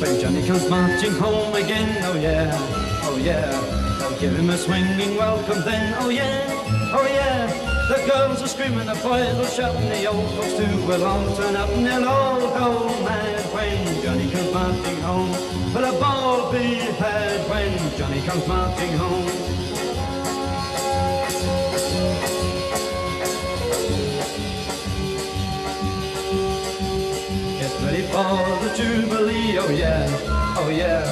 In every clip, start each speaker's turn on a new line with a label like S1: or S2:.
S1: When Johnny comes marching home again, oh yeah, oh yeah, they'll give him a swinging welcome then, oh yeah, oh yeah. The girls are screaming, the boys will shout, and the old folks too will all turn up, and they'll all go mad when Johnny comes marching home. But a ball be had when Johnny comes marching home. Ready for the Jubilee, oh yeah, oh yeah.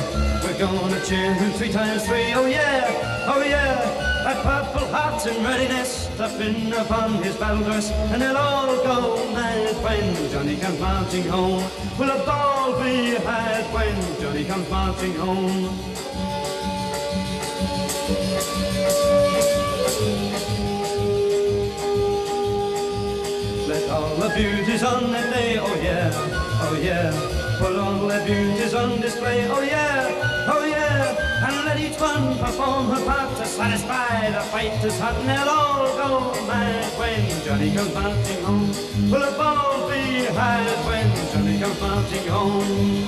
S1: We're gonna cheer him 3 times 3, oh yeah, oh yeah. That purple heart's in readiness to pin upon his battle dress, and they'll all go mad when Johnny comes marching home. Will a ball be had when Johnny comes marching home? Let all the beauties on that day, oh yeah, oh yeah. Put all their beauties on display, oh yeah, oh yeah. And let each one perform her part to satisfy the fighter's heart, and they'll all go mad when Johnny comes marching home. Will a ball be had when Johnny comes marching home?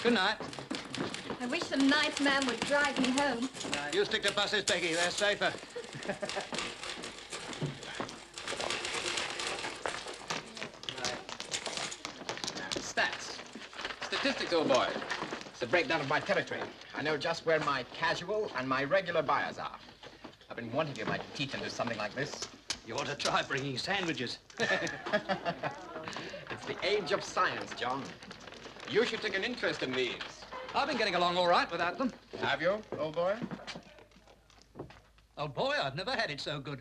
S2: Good night.
S3: I wish some nice man would drive me home.
S2: You stick to buses, Becky. They're safer.
S4: Stats. Statistics, old boy. It's a breakdown of my territory. I know just where my casual and my regular buyers are. I've been wanting you to teach them to something like this.
S2: You ought to try bringing sandwiches.
S4: It's the age of science, John. You should take an interest in these.
S2: I've been getting along all right without them.
S4: Have you, old boy?
S2: Old boy, I've never had it so good.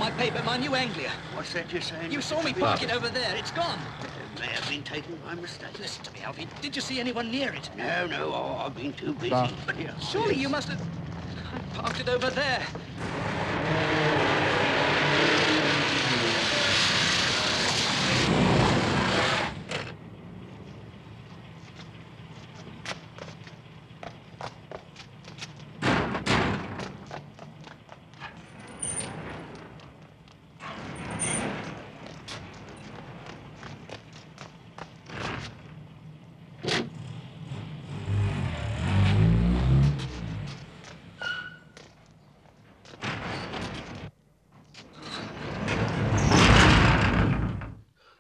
S2: my paper, my new Anglia.
S5: What's that you're saying?
S2: You saw me park it over there. It's gone.
S5: It may have been taken by mistake.
S2: Listen to me, Alfie. Did you see anyone near it?
S5: No, I've been too busy. But yeah,
S2: Surely you must have... I parked it over there.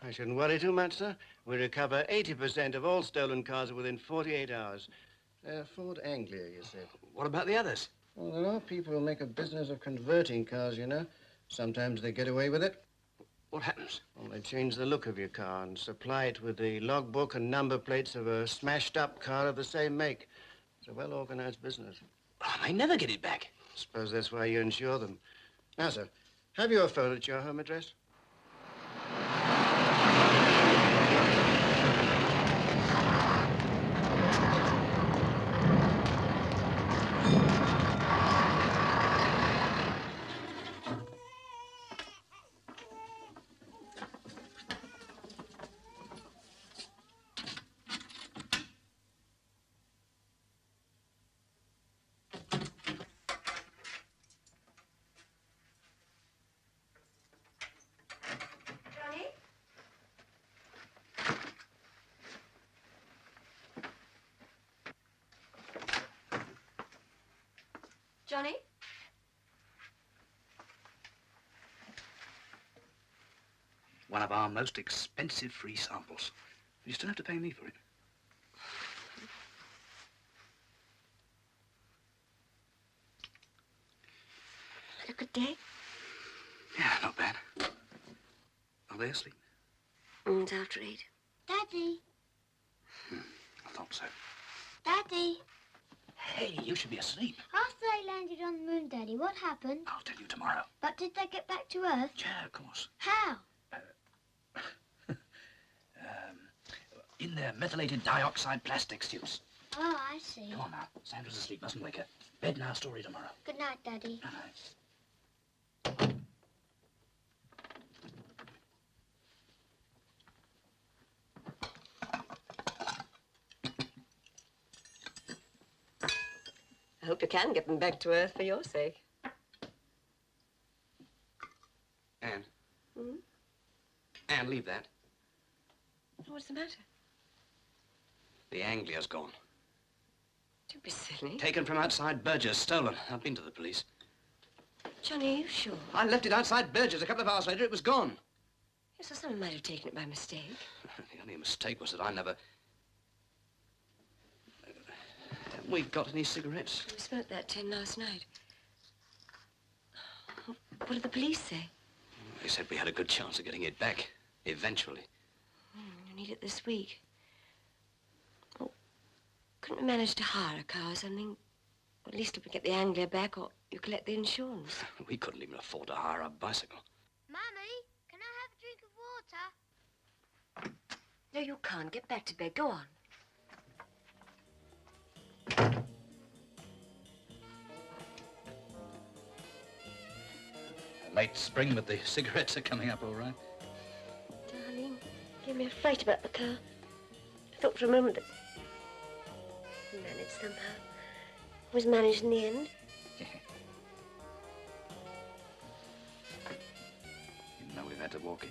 S6: I shouldn't worry too much, sir. We recover 80% of all stolen cars within 48 hours. Ford Anglia, you said.
S2: What about the others?
S6: Well, there are people who make a business of converting cars, you know. Sometimes they get away with it.
S2: What happens?
S6: Well, they change the look of your car and supply it with the logbook and number plates of a smashed-up car of the same make. It's a well-organized business.
S2: I may never get it back.
S6: Suppose that's why you insure them. Now, sir, have you a phone at your home address?
S3: Johnny?
S2: One of our most expensive free samples. You still have to pay me for it.
S3: Had a good day?
S2: Yeah, not bad. Are they asleep?
S3: It's after 8.
S7: Daddy,
S2: I thought so.
S7: Daddy.
S2: Hey, you should be asleep.
S7: After they landed on the moon, Daddy, what happened?
S2: I'll tell you tomorrow.
S7: But did they get back to Earth?
S2: Yeah, of course.
S7: How?
S2: In their methylated dioxide plastic suits.
S7: Oh, I see.
S2: Come on now. Sandra's asleep. Mustn't wake her. Bed now. Story tomorrow.
S7: Good night, Daddy.
S2: All right.
S8: I hope you can get them back to Earth for your sake.
S2: Anne.
S8: Hmm?
S2: Anne, leave that.
S8: What's the matter?
S2: The Anglia's gone.
S8: Don't be silly.
S2: Taken from outside Burgess. Stolen. I've been to the police.
S8: Johnny, are you sure?
S2: I left it outside Burgess. A couple of hours later, it was gone.
S8: Yes, well, someone might have taken it by mistake.
S2: The only mistake was that I never... Haven't we got any cigarettes?
S8: We smoked that tin last night. What did the police say?
S2: They said we had a good chance of getting it back. Eventually.
S8: You need it this week. Oh, couldn't we manage to hire a car or something? Or at least if we get the Anglia back, or you collect the insurance.
S2: We couldn't even afford to hire a bicycle.
S7: Mummy, can I have a drink of water?
S8: No, you can't. Get back to bed. Go on.
S2: Late spring, but the cigarettes are coming up all right.
S8: Darling, gave me a fright about the car. I thought for a moment that... we managed somehow. It was managed in the end.
S2: You know we've had to walk it.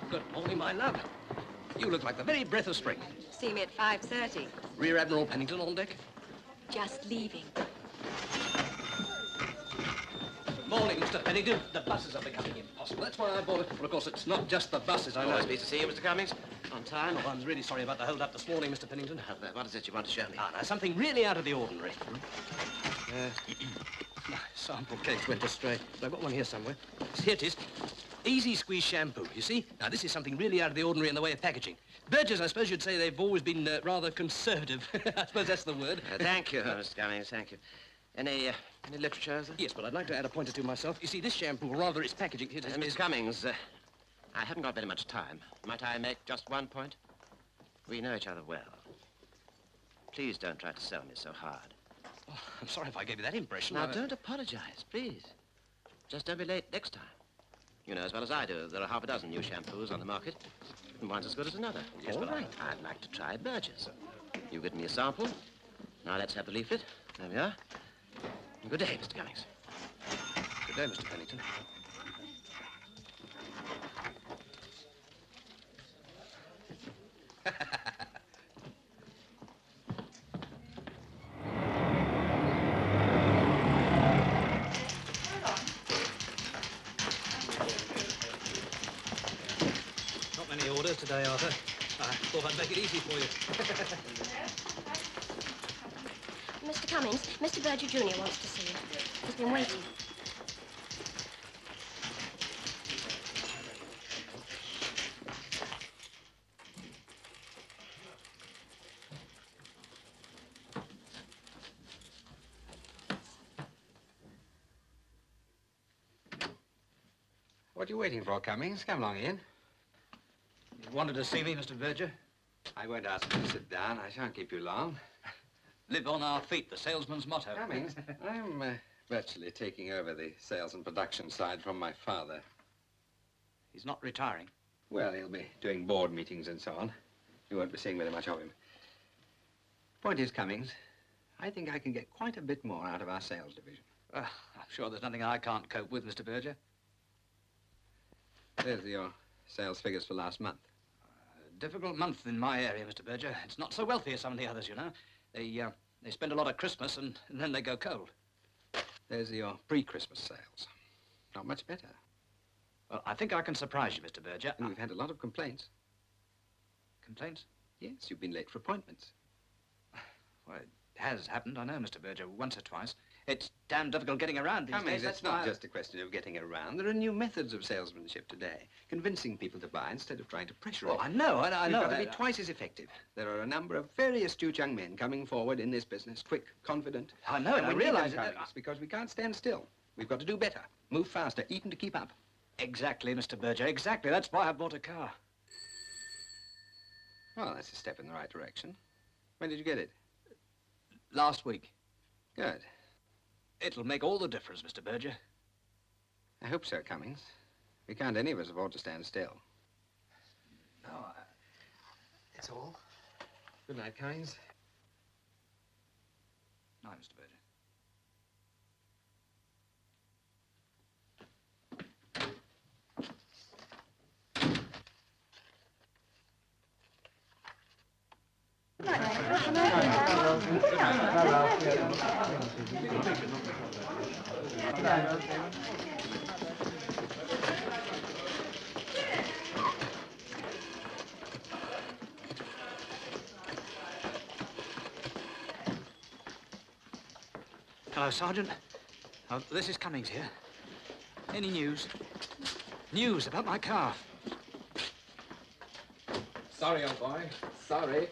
S2: Good morning, my love. You look like the very breath of spring.
S8: See me at 5:30.
S2: Rear Admiral Pennington on deck.
S8: Just leaving.
S2: Morning, Mr. Pennington. The buses are becoming impossible. That's why I bought it. Well, of course, it's not just the buses. I know.
S5: Always pleased to see you, Mr. Cummings. On time.
S2: Oh, I'm really sorry about the hold-up this morning, Mr. Pennington.
S5: What is it you want to show me?
S2: Ah, now, something really out of the ordinary. My sample case went astray, but I've got one here somewhere. Here it is. Easy Squeeze shampoo, you see? Now, this is something really out of the ordinary in the way of packaging. Burgess, I suppose you'd say they've always been rather conservative. I suppose that's the word.
S5: Thank you, Mr. Cummings, thank you. Any literature, sir?
S2: Yes, but I'd like to add a point or two myself. You see, this shampoo, or rather its packaging...
S5: Mr. Cummings, I haven't got very much time. Might I make just one point? We know each other well. Please don't try to sell me so hard.
S2: Oh, I'm sorry if I gave you that impression.
S5: Now, don't apologize, please. Just don't be late next time. You know as well as I do, there are half a dozen new shampoos on the market, and one's as good as another.
S2: Yes,
S5: All
S2: but
S5: right, I'd like to try Burgess. You give me a sample. Now, let's have the leaflet. There we are. Good day, Mr. Cummings.
S2: Good day, Mr. Pennington. Not many orders today, Arthur. I thought I'd make it easy for you.
S8: Mr. Cummings, Mr. Berger Jr. wants to see you. He's been waiting.
S4: What are you waiting for, Cummings? Come along in.
S2: You wanted to see me, Mr. Berger?
S4: I won't ask you to sit down. I shan't keep you long.
S2: Live on our feet, the salesman's motto.
S4: Cummings, I'm virtually taking over the sales and production side from my father.
S2: He's not retiring.
S4: Well, he'll be doing board meetings and so on. You won't be seeing very much of him. Point is, Cummings, I think I can get quite a bit more out of our sales division.
S2: I'm sure there's nothing I can't cope with, Mr. Berger.
S4: There's your sales figures for last month.
S2: Difficult month in my area, Mr. Berger. It's not so wealthy as some of the others, you know. They spend a lot at Christmas and then they go cold.
S4: There's your pre-Christmas sales. Not much better.
S2: Well, I think I can surprise you, Mr. Berger.
S4: And we've had a lot of complaints.
S2: Complaints?
S4: Yes, you've been late for appointments.
S2: Well, it has happened, I know, Mr. Berger, once or twice. It's damn difficult getting around these
S4: Cummings,
S2: days.
S4: it's not just a question of getting around. There are new methods of salesmanship today. Convincing people to buy instead of trying to pressure
S2: Well,
S4: them.
S2: I know.
S4: We've
S2: know.
S4: got to be twice as effective. There are a number of very astute young men coming forward in this business, quick, confident.
S2: I know, and I
S4: we need them,
S2: realize it.
S4: Cummings, because we can't stand still. We've got to do better, move faster, even to keep up.
S2: Exactly, Mr. Berger, exactly. That's why I bought a car.
S4: Well, that's a step in the right direction. When did you get it?
S2: Last week.
S4: Good.
S2: It'll make all the difference, Mr. Berger.
S4: I hope so, Cummings. We can't any of us afford to stand still.
S2: No,
S4: That's all. Good night, Cummings.
S2: No, Mr. Berger. Hello, Sergeant. Oh, this is Cummings here. Any news? News about my car.
S4: Sorry, old boy. Sorry.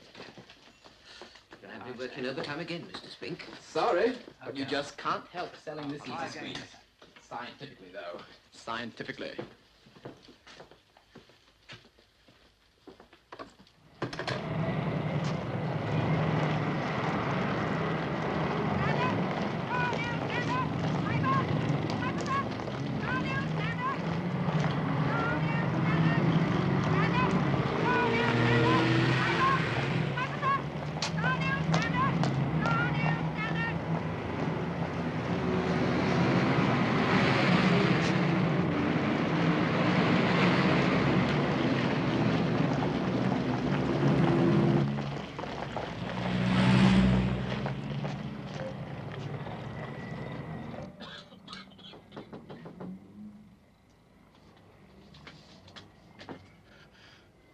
S5: You'll have to be working overtime again, Mr. Spink.
S4: Sorry, but you just can't help selling this easy squeeze. Scientifically, though. Scientifically.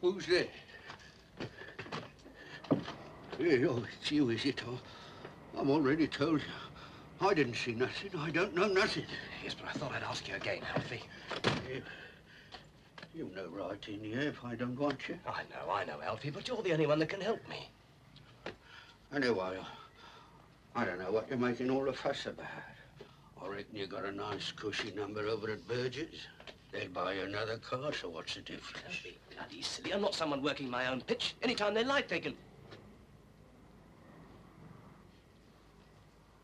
S5: Who's there? Hey, oh, it's you, is it? Oh, I'm already told you.
S9: I didn't see nothing. I don't know nothing.
S2: Yes, but I thought I'd ask you again, Alfie.
S9: You've no right in here if I don't want you.
S2: I know, Alfie, but you're the only one that can help me.
S9: Anyway, I don't know what you're making all the fuss about. I reckon you got a nice cushy number over at Burgess. They'll buy you another car, so what's the difference?
S2: Don't be bloody silly. I'm not someone working my own pitch. Anytime they like, they can...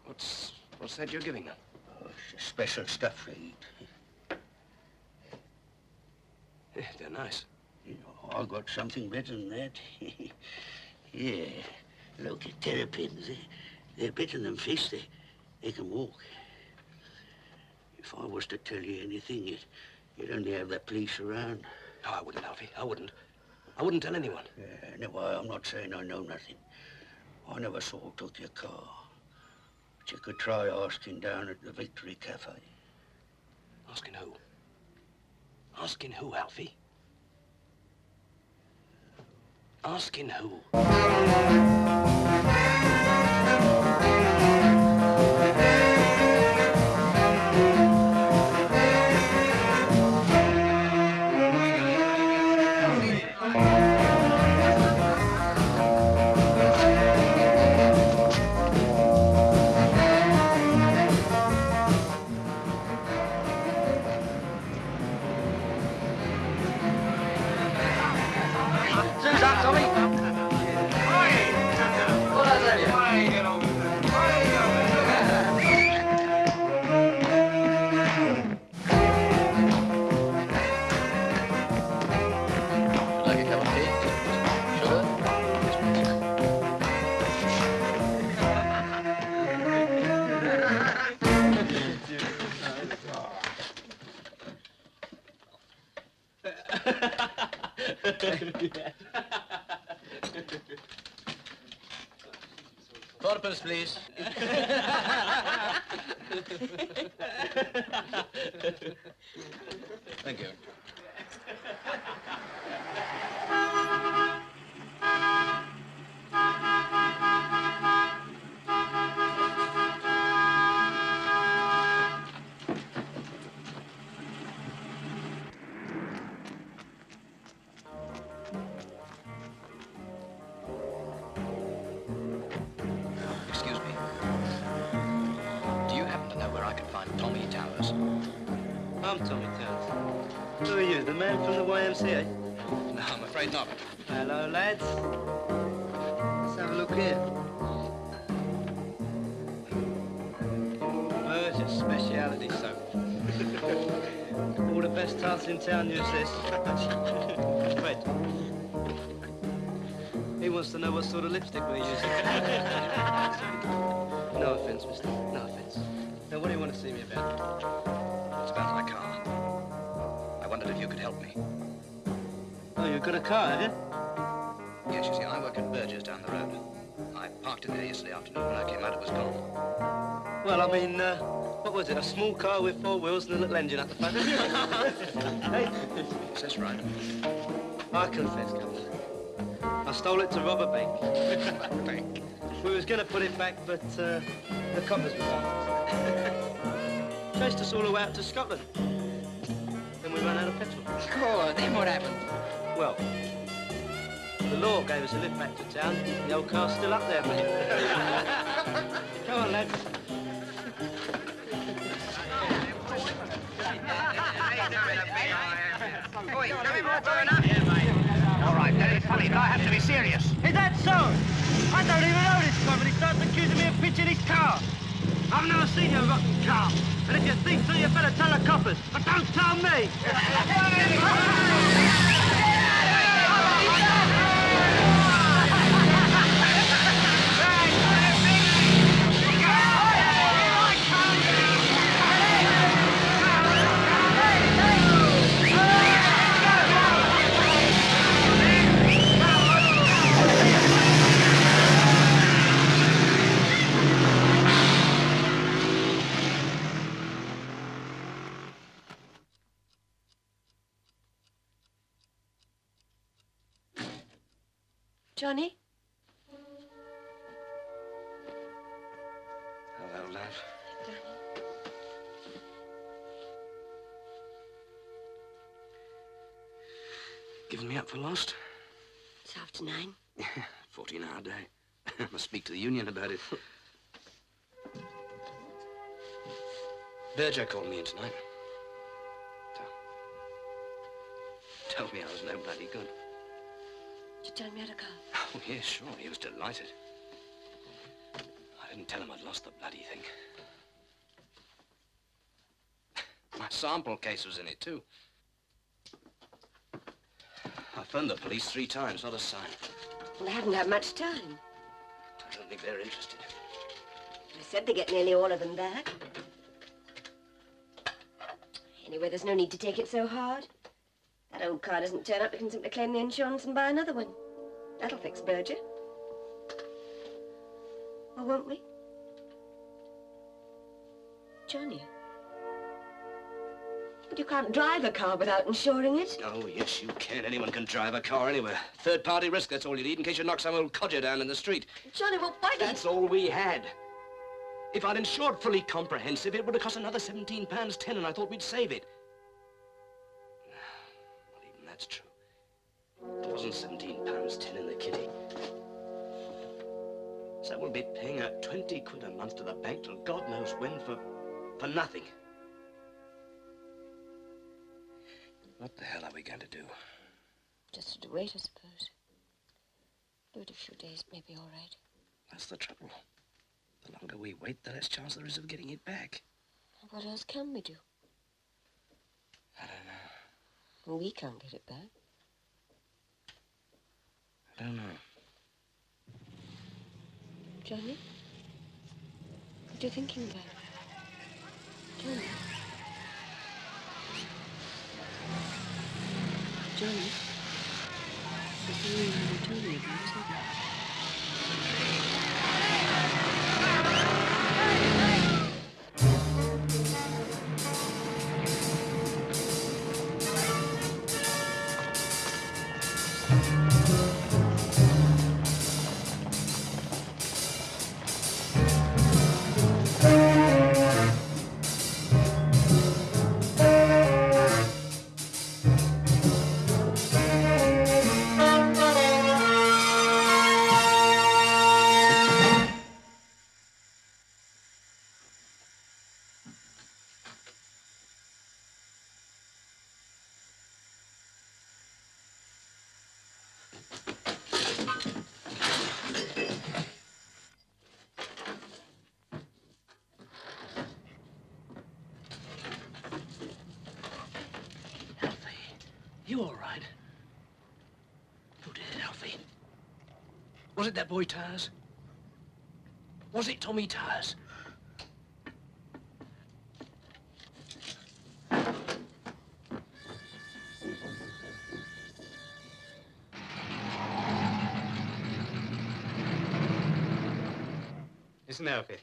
S2: What's that you're giving them?
S9: Oh, it's special stuff for eat.
S2: Yeah, they're nice.
S9: You know, I got something better than that. Yeah, look at terrapins. They're better than fish. They can walk. If I was to tell you anything, you'd only have the police around.
S2: No, I wouldn't, Alfie. I wouldn't. I wouldn't tell anyone.
S9: Yeah, anyway, I'm not saying I know nothing. I never saw who took your car. But you could try asking down at the Victory Cafe.
S2: Asking who? Asking who, Alfie? Asking who? Porpoise, please. Thank you. Excuse me. Do you happen to know where I can find Tommy Towers?
S1: I'm Tommy Towers. Who are you, the man from the YMCA?
S2: No, I'm afraid not.
S1: Hello, lads. Let's have a look here. Burgess speciality soap. All the best tarts in town use this. Fred. He wants to know what sort of lipstick we're using. No offense, mister. No offense. Now, what do you want to see me about?
S2: It's about my car. I wondered if you could help me.
S1: Oh, you've got a car, have you?
S2: Yes, you see, I work at Burgess down the road. I parked in there yesterday afternoon. When I came out, it was gone.
S1: Well, I mean, what was it? A small car with 4 wheels and a little engine up the front? Hey,
S2: Is this right?
S1: I confess, Governor. I stole it to rob a bank.
S2: Bank?
S1: We was going to put it back, but the coppers was after us. Chased us all the way out to Scotland. Then we ran out of petrol.
S4: Oh, then what happened?
S1: Well, the law gave us a lift back to town. The old car's still up there, mate. Come on, lads.
S4: All right, very funny, but I have to be serious.
S1: Is that so? I don't even know this guy, but he starts accusing me of pitching his car. I've never seen your rotten car. And if you think so, you better tell the coppers. But don't tell me.
S8: Johnny?
S2: Hello, love. Giving me up for lost?
S8: It's after 9.
S2: 14-hour day. Must speak to the union about it. Berger called me in tonight. Told me I was no bloody good.
S8: Did you tell me how to call?
S2: Oh, yes, sure. He was delighted. I didn't tell him I'd lost the bloody thing. My sample case was in it, too. I phoned the police 3 times, not a sign.
S8: Well, they haven't had much time.
S2: I don't think they're interested.
S8: I said they get nearly all of them back. Anyway, there's no need to take it so hard. That old car doesn't turn up, we can simply claim the insurance and buy another one. That'll fix Berger. Or won't we? Johnny. But you can't drive a car without insuring it.
S2: Oh, yes, you can. Anyone can drive a car anywhere. Third-party risk, that's all you need in case you knock some old codger down in the street.
S8: Johnny, well, why do you...
S2: That's all we had. If I'd insured fully comprehensive, it would have cost another £17.10, and I thought we'd save it. Not even that's true. There wasn't £17.10 in the kitty. So we'll be paying out 20 quid a month to the bank till God knows when for nothing. What the hell are we going to do?
S8: Just to wait, I suppose. Give it a few days, it may be all right.
S2: That's the trouble. The longer we wait, the less chance there is of getting it back.
S8: What else can we do?
S2: I don't know.
S8: Well, we can't get it back.
S2: I don't know.
S8: Johnny? What are you thinking about? Johnny? Johnny? There's something you haven't told me about, isn't there?
S2: You all right? Who did it, Alfie? Was it that boy Tars? Was it Tommy Tars?
S10: Listen, Alfie.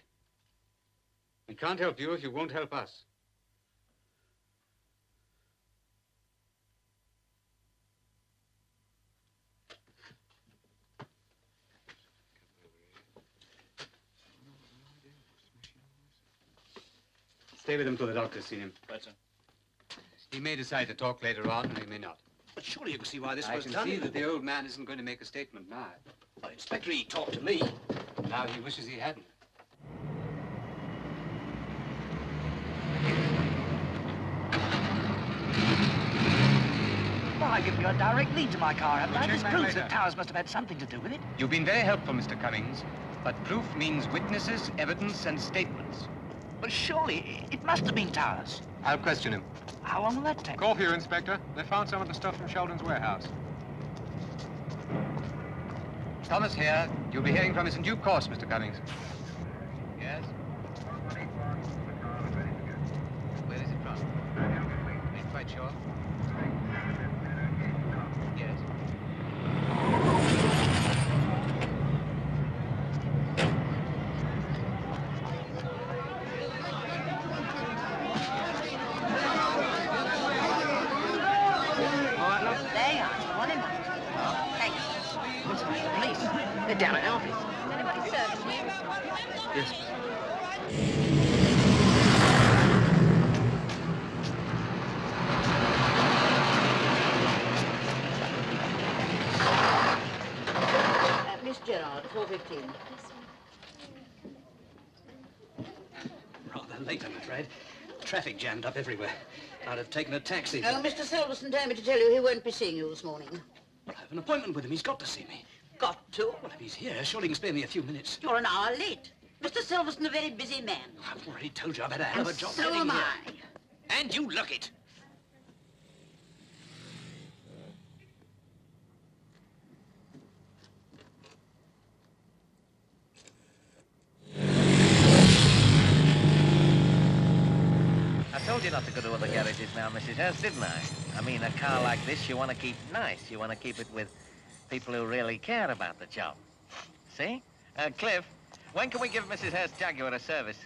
S10: We can't help you if you won't help us. Stay with him till the doctor's seen him.
S2: Right, sir.
S10: He may decide to talk later on, and he may not.
S2: But surely you can see why this
S10: I
S2: was
S10: can
S2: done.
S10: see that the old man isn't going to make a statement now.
S2: Well, Inspector, he talked to me.
S10: Now he wishes he hadn't.
S11: Well, I give you a direct lead to my car, haven't I? This proves that Towers must have had something to do with it.
S10: You've been very helpful, Mr. Cummings, but proof means witnesses, evidence, and statements.
S11: But surely it must have been Towers.
S10: I'll question him.
S11: How long will that take?
S12: Call for you, Inspector. They found some of the stuff from Sheldon's warehouse.
S10: Thomas here. You'll be hearing from us in due course, Mr. Cummings. Yes? Where is it from? Are you quite sure? Yes.
S11: There you are. One in one. Thanks. What's the matter? The police. They're down at Alfie's.
S3: Anybody serving you?
S11: Yes. 4:15.
S2: Rather late, I'm afraid. Traffic jammed up everywhere. I'd have taken a taxi.
S11: Oh, Mr. Silverson told me to tell you he won't be seeing you this morning.
S2: Well, I have an appointment with him. He's got to see me.
S11: Got to?
S2: Well, if he's here, surely he can spare me a few minutes.
S11: You're an hour late. Mr. Silverson's a very busy man.
S2: I've already told you I've had a hell of a job
S11: So
S2: getting
S11: am
S2: here.
S11: I.
S2: And you look it.
S13: I told you not to go to other garages now, Mrs. Hurst, didn't I? I mean, a car like this, you want to keep nice. You want to keep it with people who really care about the job. See? Cliff, when can we give Mrs. Hurst Jaguar a service?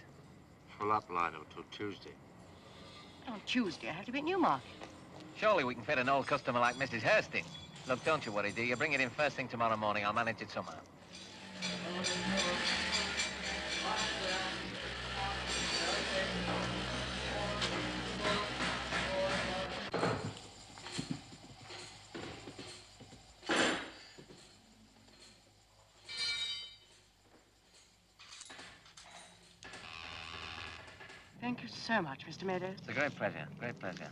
S6: Full up, Lionel, till Tuesday.
S11: On Tuesday, I have to be at Newmarket.
S13: Surely we can fit an old customer like Mrs. Hurst in. Look, don't you worry, dear. You bring it in first thing tomorrow morning. I'll manage it somehow.
S11: Thank you so much, Mr. Meadows.
S13: It's a great pleasure. Great pleasure.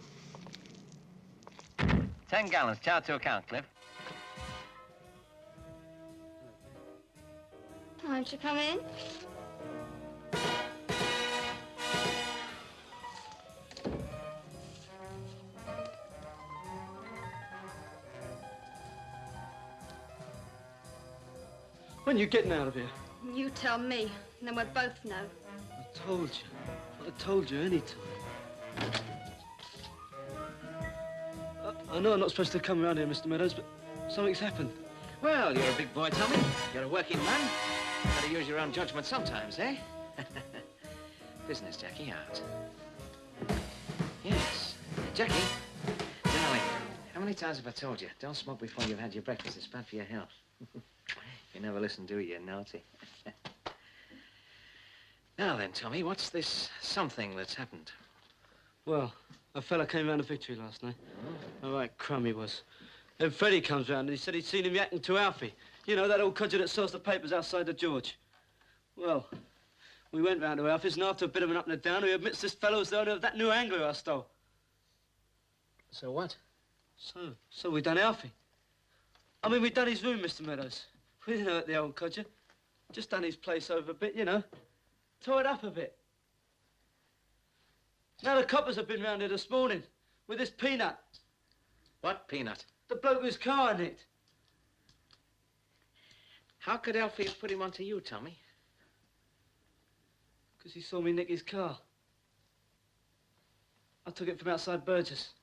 S13: 10 gallons. Charge to account, Cliff.
S3: Won't you come in?
S1: When are you getting out of here?
S3: You tell me, and then we'll both know.
S1: I told you. I told you any time. I know I'm not supposed to come around here, Mr. Meadows, but something's happened.
S2: Well, you're a big boy, Tommy. You're a working man. Gotta use your own judgment sometimes, eh? Business, Jackie, out. Yes. Jackie, darling, how many times have I told you? Don't smoke before you've had your breakfast. It's bad for your health. You never listen, do you, naughty? Now then, Tommy, what's this something that's happened?
S1: Well, a fella came round the Victory last night. Oh, right crumb he was. Then Freddie comes round and he said he'd seen him yakking to Alfie. You know, that old codger that sells the papers outside the George. Well, we went round to Alfie's and after a bit of an up and a down, he admits this fellow was the owner of that new angler I stole.
S2: So what?
S1: So we done Alfie. I mean, we done his room, Mr. Meadows. We didn't hurt the old codger. Just done his place over a bit, you know. Tore it up a bit. Now the coppers have been round here this morning with this peanut.
S2: What peanut?
S1: The bloke whose car I nicked.
S2: How could Alfie have put him onto you, Tommy?
S1: Because he saw me nick his car. I took it from outside Burgess.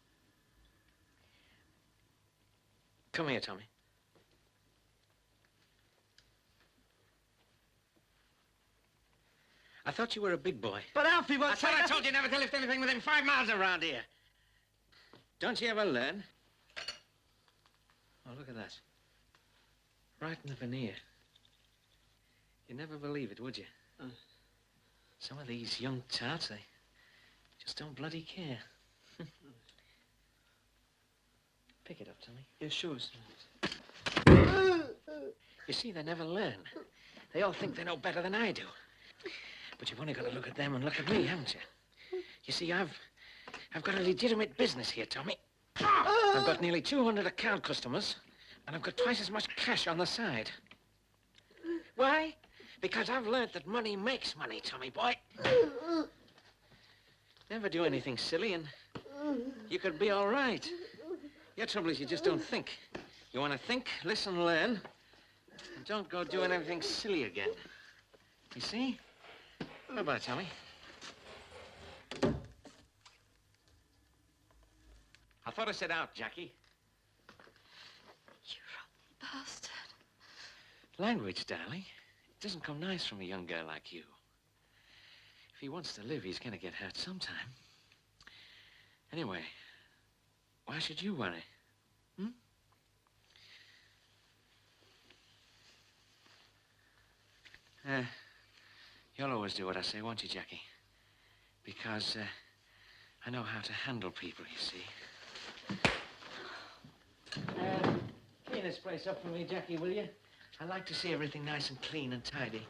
S2: Come here, Tommy. I thought you were a big boy.
S1: But Alfie won't
S2: I thought I told you never to lift anything within 5 miles around here. Don't you ever learn? Oh, look at that. Right in the veneer. You'd never believe it, would you? Some of these young tarts, they just don't bloody care. Pick it up, Tommy.
S1: Yeah, sure.
S2: You see, they never learn. They all think they know better than I do. But you've only got to look at them and look at me, haven't you? You see, I've got a legitimate business here, Tommy. I've got nearly 200 account customers, and I've got twice as much cash on the side. Why? Because I've learned that money makes money, Tommy boy. Never do anything silly, and you could be all right. Your trouble is you just don't think. You want to think, listen, learn, and don't go doing anything silly again. You see? Bye-bye, Tommy. I thought I said out, Jackie.
S3: You rotten bastard.
S2: Language, darling. It doesn't come nice from a young girl like you. If he wants to live, he's going to get hurt sometime. Anyway, why should you worry? You'll always do what I say, won't you, Jackie? Because I know how to handle people, you see. Clean this place up for me, Jackie, will you?
S13: I like to see everything nice and clean and tidy.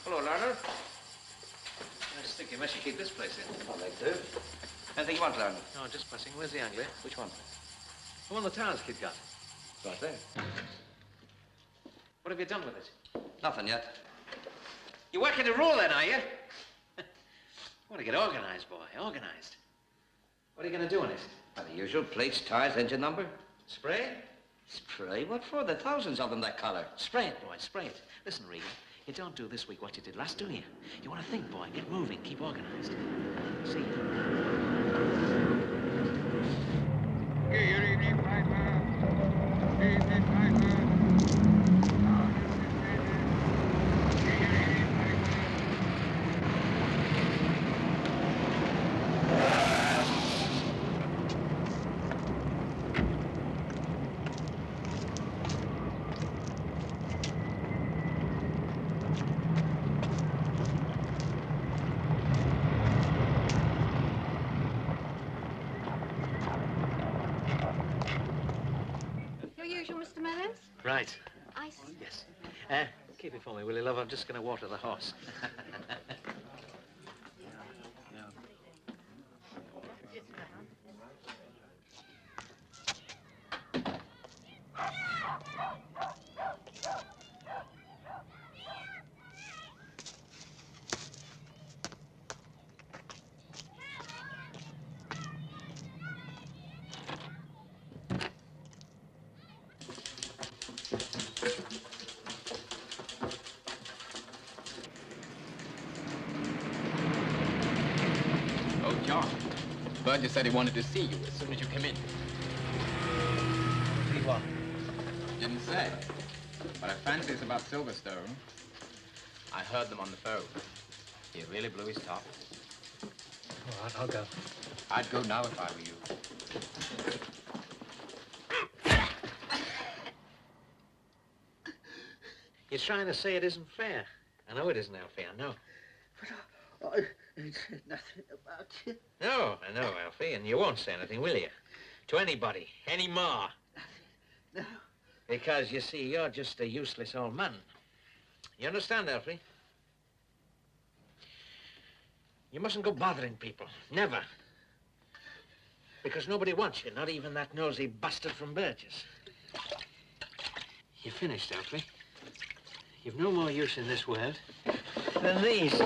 S13: Hello, Lerner. Nice to think you must keep this place in.
S5: Well, they do. Anything you want, Lone?
S13: No, just passing. Where's the Anglia?
S5: Which one?
S13: The one the Towers kid got.
S5: Right there.
S13: What have you done with it?
S5: Nothing yet.
S13: You're working the rule then, are you? Want to get organized, boy. Organized. What are you going to do in it?
S5: Well, the usual plates, tires, engine number.
S13: Spray?
S5: Spray? What for? There are thousands of them that color.
S13: Spray it, boy. Spray it. Listen, Regan. You don't do this week what you did last, do you? You want to think, boy. Get moving. Keep organized. See?
S12: Good evening, Piper. Good evening, Piper.
S3: Your usual, Mr. Mellons?
S13: Right.
S3: Ice.
S13: Yes. Keep it for me, will you, love? I'm just going to water the horse.
S4: Oh, John. Burgess said he wanted to see you as soon as you came in.
S13: See what?
S4: Didn't say. But I fancy it's about Silverstone. I heard them on the phone. He really blew his top.
S13: All right, I'll go.
S4: I'd go now if I were you.
S13: You're trying to say it isn't fair. I know it isn't, Alfie, I know.
S9: I said nothing about you.
S13: No, I know, Alfie, and you won't say anything, will you? To anybody, any more.
S9: No.
S13: Because, you see, you're just a useless old man. You understand, Alfie? You mustn't go bothering people. Never. Because nobody wants you, not even that nosy bastard from Burgess. You're finished, Alfie. You've no more use in this world than these.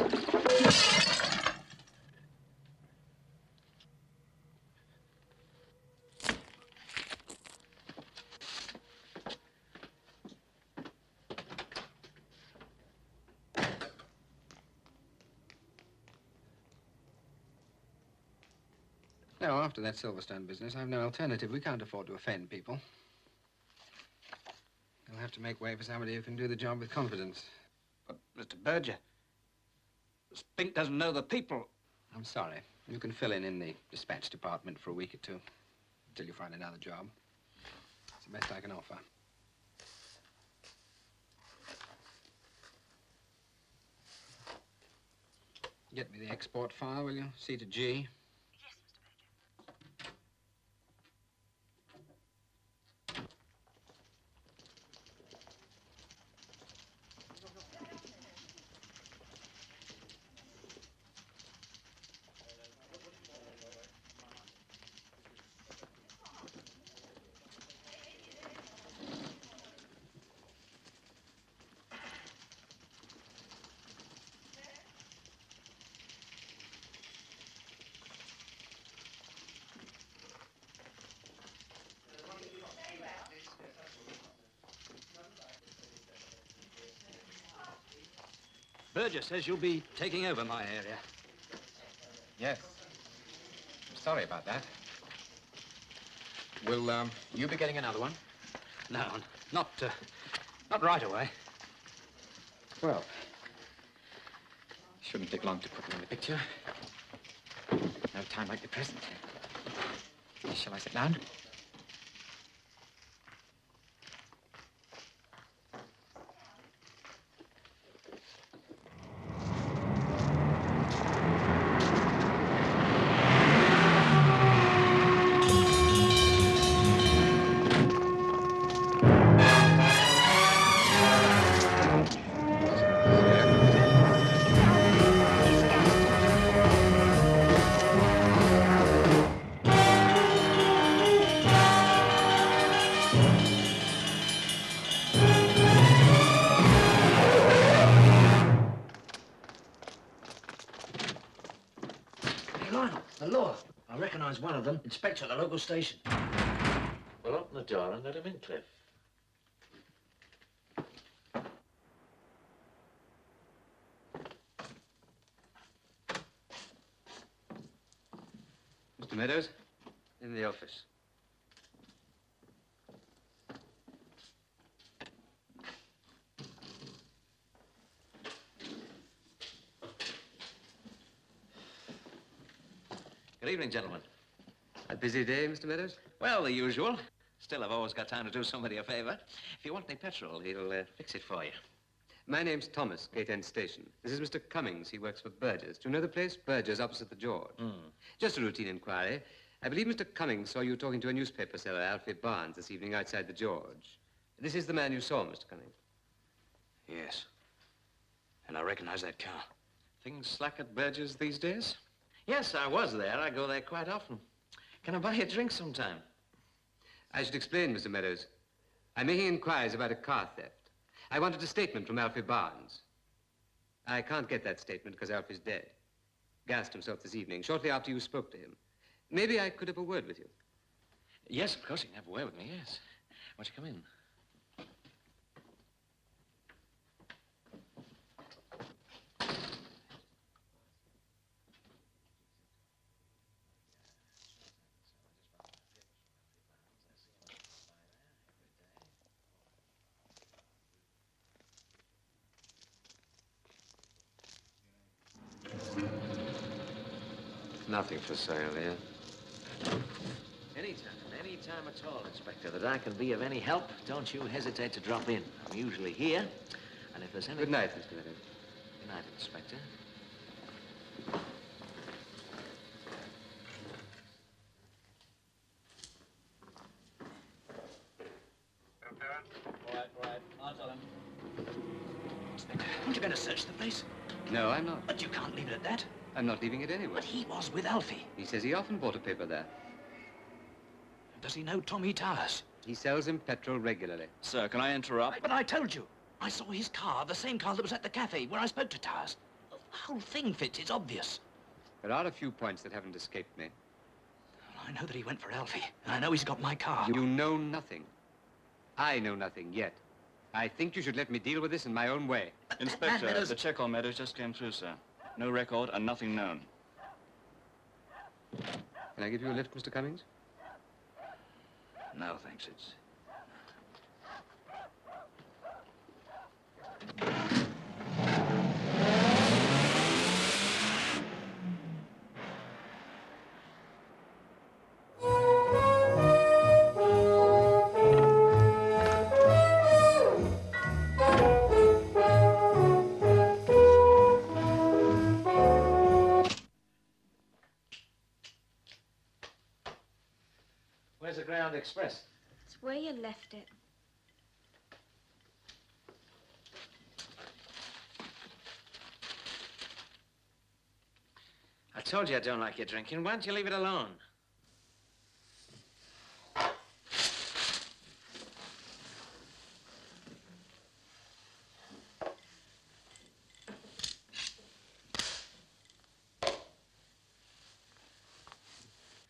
S10: No, after that Silverstone business, I've no alternative. We can't afford to offend people. We'll have to make way for somebody who can do the job with confidence.
S1: But, Mr. Berger, Spink doesn't know the people.
S10: I'm sorry. You can fill in the dispatch department for a week or two until you find another job. It's the best I can offer. Get me the export file, will you? C to G.
S1: Berger says you'll be taking over my area.
S4: Yes. I'm sorry about that. Will, you be getting another one?
S1: No, not right away.
S4: Well,
S14: Shouldn't take long to put them in the picture. No time like the present. Shall I sit down?
S15: The law. I recognize one of them, Inspector at the local station.
S16: Well, open the door and let him in, Cliff.
S10: Mr. Meadows, in the office.
S5: Good evening, gentlemen.
S10: A busy day, Mr. Meadows?
S5: Well, the usual. Still, I've always got time to do somebody a favor. If you want any petrol, he'll fix it for you.
S10: My name's Thomas, Gate End Station. This is Mr. Cummings. He works for Burgess. Do you know the place? Burgess, opposite the George. Just a routine inquiry. I believe Mr. Cummings saw you talking to a newspaper seller, Alfie Barnes, this evening outside the George. This is the man you saw, Mr. Cummings.
S15: Yes. And I recognize that car.
S5: Things slack at Burgess these days? Yes, I was there. I go there quite often. Can I buy you a drink sometime?
S10: I should explain, Mr. Meadows. I'm making inquiries about a car theft. I wanted a statement from Alfie Barnes. I can't get that statement because Alfie's dead. Gassed himself this evening, shortly after you spoke to him. Maybe I could have a word with you.
S5: Yes, of course, you can have a word with me, yes. Won't you come in?
S10: Nothing for sale here.
S13: Anytime at all, Inspector, that I can be of any help, don't you hesitate to drop in. I'm usually here, and if there's any...
S10: Good night, Mr. Meadows.
S13: Good night, Inspector.
S15: Inspector, aren't you going to search the place?
S10: No, I'm not.
S15: But you can't leave it at that.
S10: I'm not leaving it anyway.
S15: But he was with Alfie.
S10: He says he often bought a paper there.
S15: Does he know Tommy Towers?
S10: He sells him petrol regularly.
S17: Sir, can I interrupt?
S15: But I told you. I saw his car, the same car that was at the cafe where I spoke to Towers. The whole thing fits. It's obvious.
S10: There are a few points that haven't escaped me.
S15: Well, I know that he went for Alfie, and I know he's got my car.
S10: You know nothing. I know nothing yet. I think you should let me deal with this in my own way.
S17: Inspector, the check on Meadows just came through, sir. No record and nothing known.
S10: Can I give you a lift, Mr. Cummings?
S15: No, thanks. It's...
S13: Where's the Ground Express?
S3: It's where you left it.
S13: I told you I don't like your drinking. Why don't you leave it alone?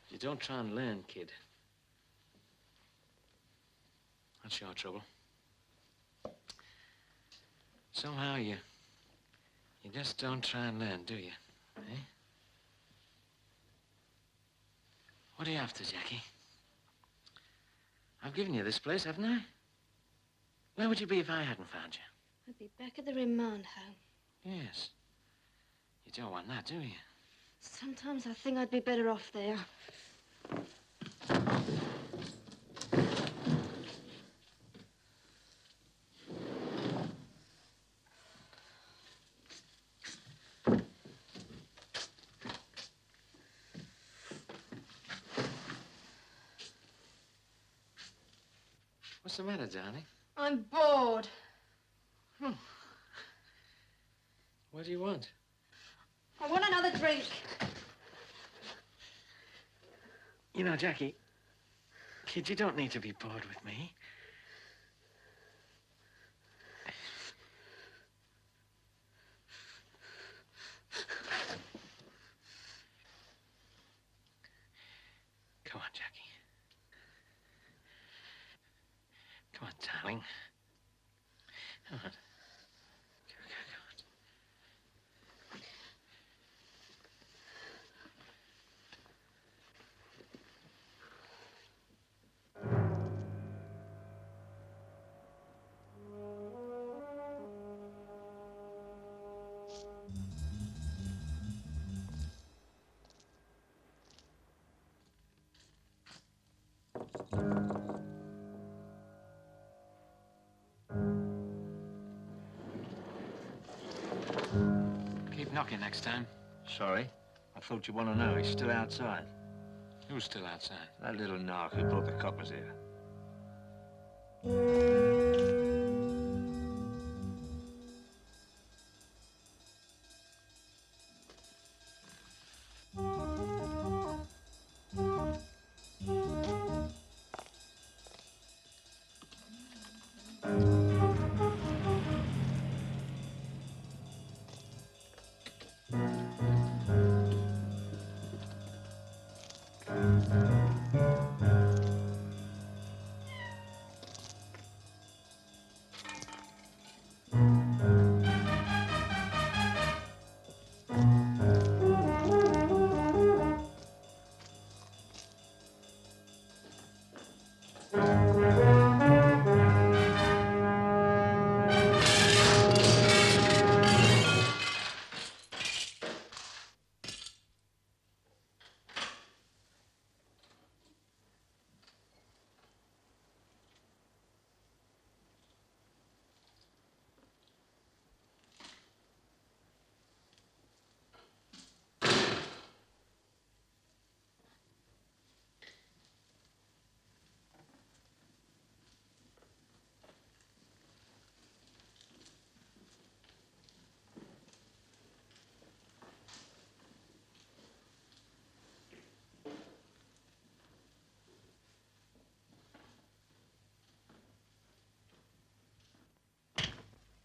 S13: You don't try and learn, kid. That's your trouble. Somehow you just don't try and learn, do you? Eh? What are you after, Jackie? I've given you this place, haven't I? Where would you be if I hadn't found you?
S3: I'd be back at the remand home.
S13: Yes. You don't want that, do you?
S8: Sometimes I think I'd be better off there.
S13: What's the matter, darling?
S8: I'm bored.
S13: What do you want?
S8: I want another drink.
S13: You know, Jackie, kid, you don't need to be bored with me. Come on, Jackie. Come on, darling. Come on. Keep knocking next time.
S16: Sorry. I thought you'd want to know. He's still outside.
S13: Who's still outside?
S16: That little narc who brought the coppers here.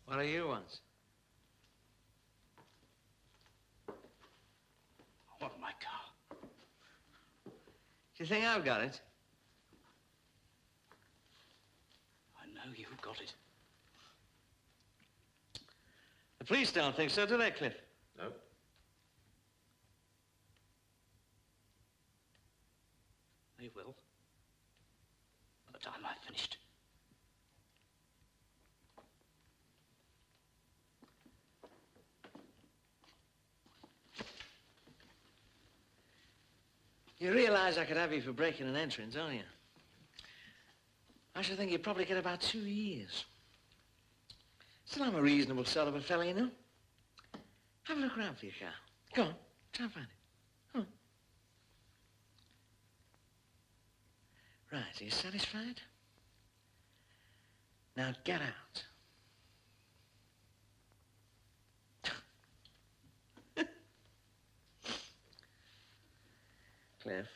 S13: What do you want?
S15: I want my car.
S13: Do you think I've got it?
S15: I know you've got it.
S13: The police don't think so, do they, Cliff?
S16: No.
S15: They will. By the time I've finished.
S13: You realize I could have you for breaking and entering, don't you? I should think you'd probably get about 2 years. Still, I'm a reasonable sort of a fella, you know. Have a look around for your car. Go on, try and find it. Come on. Right, are you satisfied? Now get out. Cliff.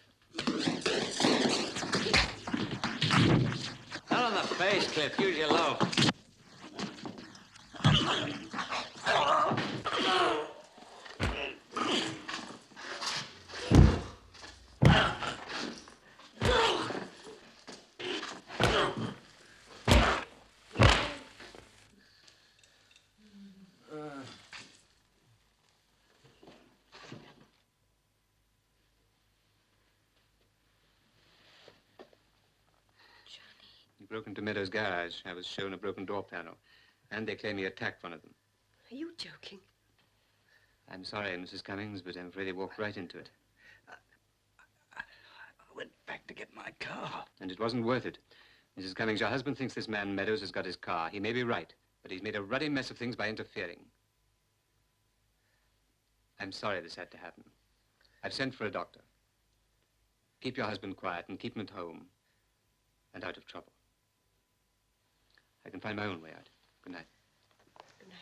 S13: Not on the face, Cliff. Use your low.
S10: Broke into Meadows' garage. I was shown a broken door panel. And they claim he attacked one of them.
S8: Are you joking?
S10: I'm sorry, Mrs. Cummings, but I'm afraid he walked right into it.
S2: I went back to get my car.
S10: And it wasn't worth it. Mrs. Cummings, your husband thinks this man Meadows has got his car. He may be right, but he's made a ruddy mess of things by interfering. I'm sorry this had to happen. I've sent for a doctor. Keep your husband quiet and keep him at home and out of trouble. I can find my own way out. Good night.
S8: Good night.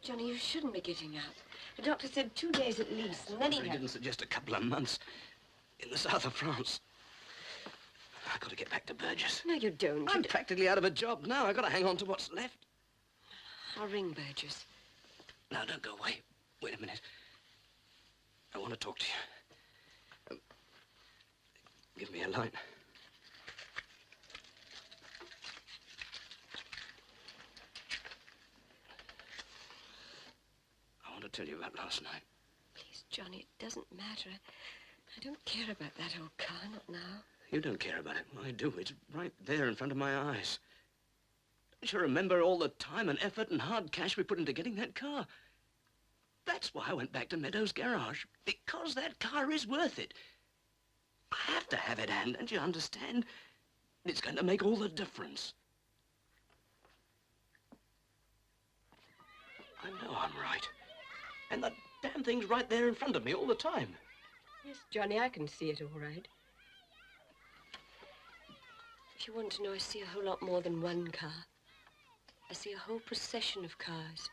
S8: Johnny, you shouldn't be getting up. The doctor said 2 days at least, and then
S2: He didn't suggest a couple of months in the south of France. I've got to get back to Burgess.
S8: No, you don't.
S2: I'm practically out of a job now. I've got to hang on to what's left.
S8: I'll ring Burgess.
S2: No, don't go away. Wait a minute. I want to talk to you. Give me a light. I want to tell you about last night.
S8: Please, Johnny, it doesn't matter. I don't care about that old car, not now.
S2: You don't care about it. I do. It's right there in front of my eyes. Don't you remember all the time and effort and hard cash we put into getting that car? That's why I went back to Meadows' garage. Because that car is worth it. I have to have it, Anne. Don't you understand? It's going to make all the difference. I know I'm right. And the damn thing's right there in front of me all the time.
S8: Yes, Johnny, I can see it all right. If you want to know, I see a whole lot more than one car. I see a whole procession of cars.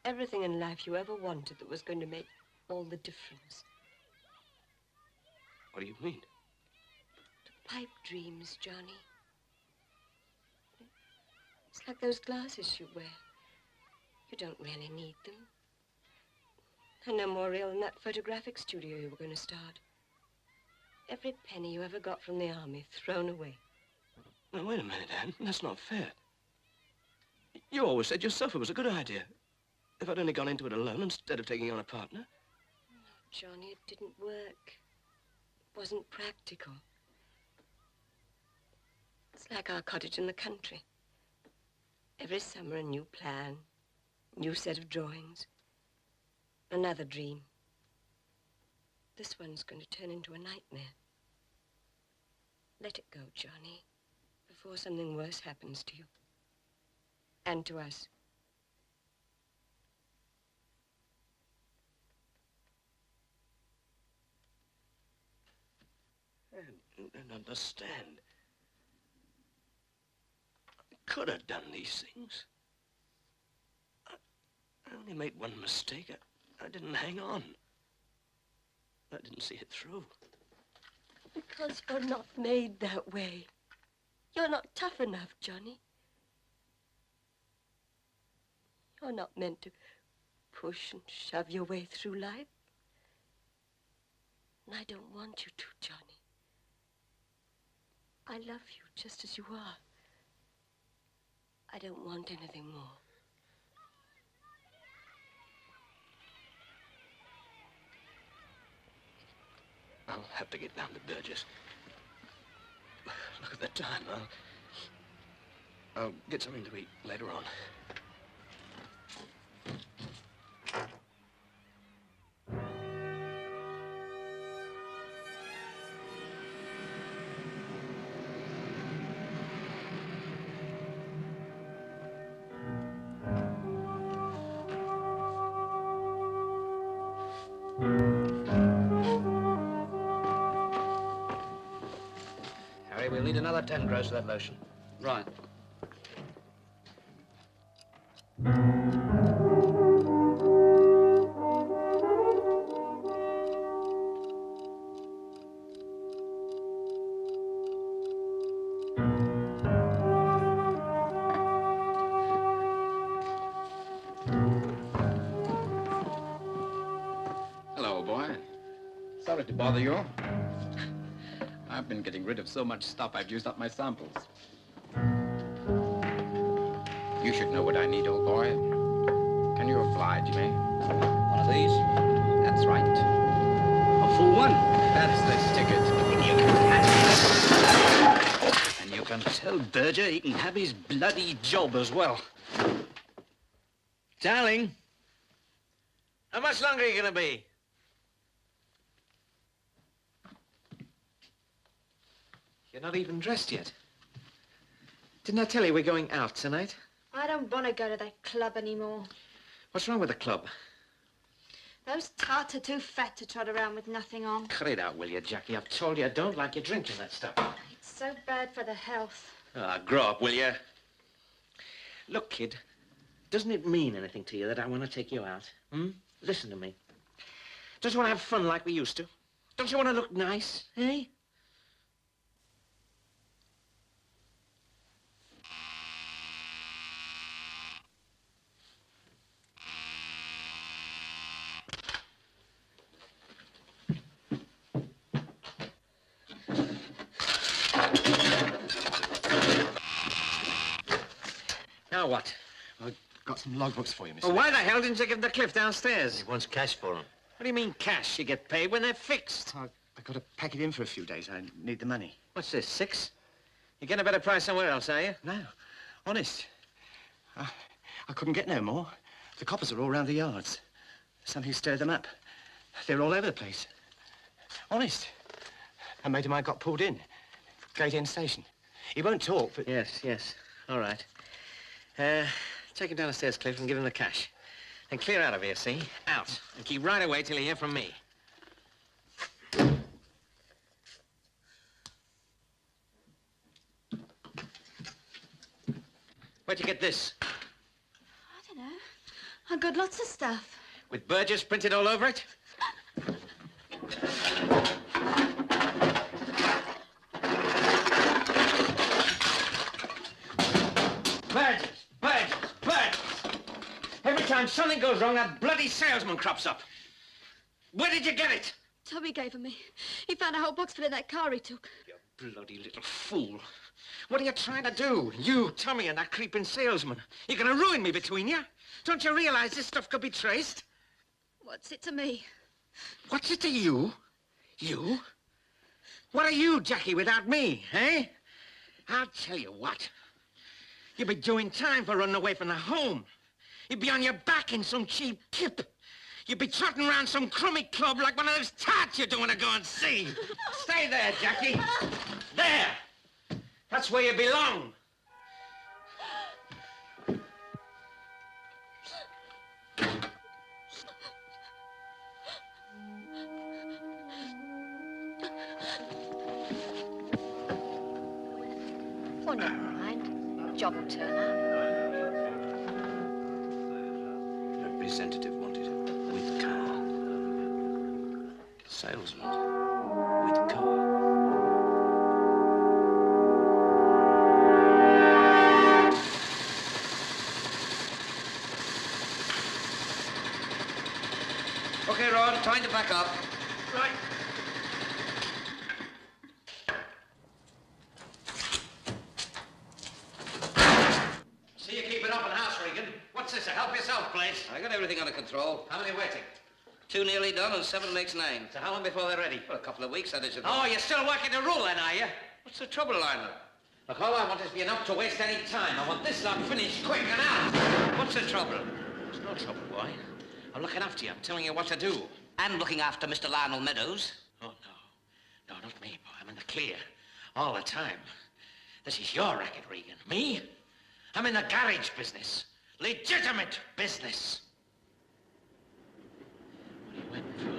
S8: Everything in life you ever wanted that was going to make all the difference.
S2: What do you mean?
S8: The pipe dreams, Johnny. It's like those glasses you wear. You don't really need them. They're no more real than that photographic studio you were going to start. Every penny you ever got from the army thrown away.
S2: Now, wait a minute, Anne. That's not fair. You always said yourself it was a good idea. If I'd only gone into it alone instead of taking on a partner.
S8: No, Johnny, it didn't work. It wasn't practical. It's like our cottage in the country. Every summer a new plan, new set of drawings, another dream. This one's going to turn into a nightmare. Let it go, Johnny, before something worse happens to you. And to us.
S2: You don't understand. I could have done these things. I only made one mistake. I didn't hang on. I didn't see it through.
S8: Because you're not made that way. You're not tough enough, Johnny. You're not meant to push and shove your way through life. And I don't want you to, Johnny. I love you just as you are. I don't want anything more.
S2: I'll have to get down to Burgess. Look at the time. I'll get something to eat later on. Harry, we'll need another 10 gross of that lotion.
S17: Right.
S4: Hello, boy. Sorry to bother you. I've been getting rid of so much stuff, I've used up my samples. You should know what I need, old boy. Can you oblige me?
S2: One of these?
S4: That's right.
S2: A full one?
S4: That's the ticket.
S15: And you can tell Berger he can have his bloody job as well.
S13: Darling, how much longer are you going to be? You're not even dressed yet. Didn't I tell you we're going out tonight?
S3: I don't want to go to that club anymore.
S13: What's wrong with the club?
S3: Those tarts are too fat to trot around with nothing on.
S13: Cut it out, will you, Jackie? I've told you I don't like you drinking that stuff.
S3: It's so bad for the health.
S13: Ah, grow up, will you? Look, kid, doesn't it mean anything to you that I want to take you out? Hmm? Listen to me. Don't you want to have fun like we used to? Don't you want to look nice, eh? Now what?
S6: I've got some logbooks for you, Mr.
S13: Well, why the hell didn't you give the Cliff downstairs?
S6: He wants cash for them.
S13: What do you mean cash? You get paid when they're fixed.
S6: I've got to pack it in for a few days. I need the money.
S13: What's this, 6? You getting a better price somewhere else, are you?
S6: No, honest. I couldn't get no more. The coppers are all round the yards. Something stirred them up. They're all over the place. Honest. A mate of mine got pulled in. Great End Station. He won't talk, but...
S13: Yes. All right. Take him down the stairs, Cliff, and give him the cash. Then clear out of here, see? Out. And keep right away till you hear from me. Where'd you get this?
S3: I don't know. I got lots of stuff.
S13: With Burgess printed all over it? Burgess! Every time something goes wrong, that bloody salesman crops up. Where did you get it?
S3: Toby gave it me. He found a whole box full in that car he took.
S13: You bloody little fool. What are you trying to do? You, Tommy, and that creeping salesman. You're going to ruin me between you. Don't you realize this stuff could be traced?
S3: What's it to me?
S13: What's it to you? You? What are you, Jackie, without me, eh? I'll tell you what. You'd be doing time for running away from the home. You'd be on your back in some cheap tip. You'd be trotting around some crummy club like one of those tarts you don't want to go and see. Stay there, Jackie. There. That's where you belong.
S3: Oh, never mind. Job will turn up.
S15: Representative wanted with car. Salesman with car.
S2: Okay, Rod, time to pack up.
S13: Right. See you keep it up in house, Regan. What's this, a help yourself place?
S2: I got everything under control.
S13: How many waiting?
S2: 2 nearly done and 7 makes 9.
S13: So how long before they're ready?
S2: For a couple of weeks, that is.
S13: Oh, you're still working the rule then, are you?
S2: What's the trouble, Lionel?
S13: Look, all I want is to be enough to waste any time. I want this lot finished quick and out.
S2: What's the trouble?
S13: There's no trouble, boy. I'm looking after you. I'm telling you what to do.
S15: And looking after Mr. Lionel Meadows.
S13: Oh, no. No, not me, boy. I'm in the clear. All the time. This is your racket, Regan. Me? I'm in the garage business. Legitimate business. What are you waiting for?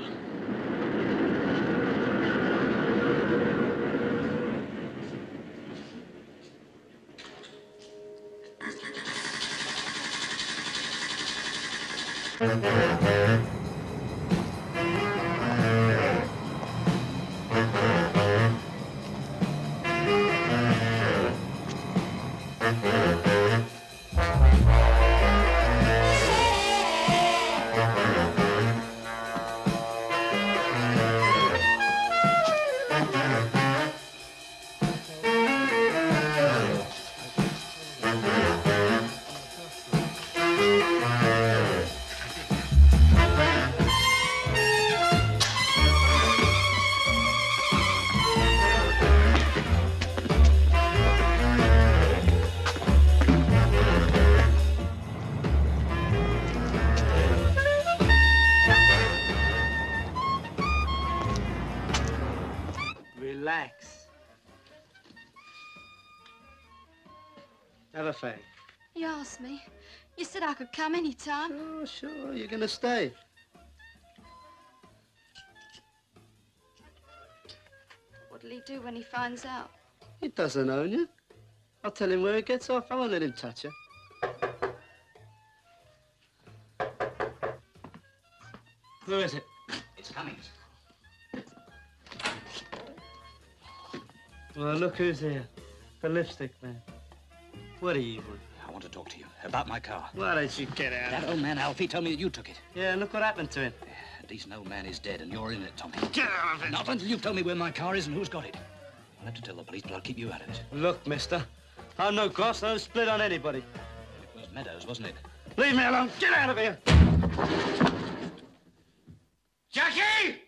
S6: relax. Have a fag.
S3: You asked me. You said I could come any time.
S6: Oh, sure. You're gonna stay.
S3: What'll he do when he finds out?
S6: He doesn't own you. I'll tell him where he gets off. I won't let him touch you. Who is it?
S15: It's Cummings.
S6: Well, look who's here. The lipstick man. What do you want?
S15: I want to talk to you about my car.
S6: Why don't you get out?
S15: That old man, Alfie, told me that you took it.
S6: Yeah, and look what happened to him.
S15: A decent old man is dead, and you're in it, Tommy.
S6: Get out of it!
S15: Not until you've told me where my car is and who's got it. I'll have to tell the police, but I'll keep you out of it.
S6: Look, mister, I'm no cross, no split on anybody.
S15: It was Meadows, wasn't it?
S6: Leave me alone! Get out of here!
S15: Jackie!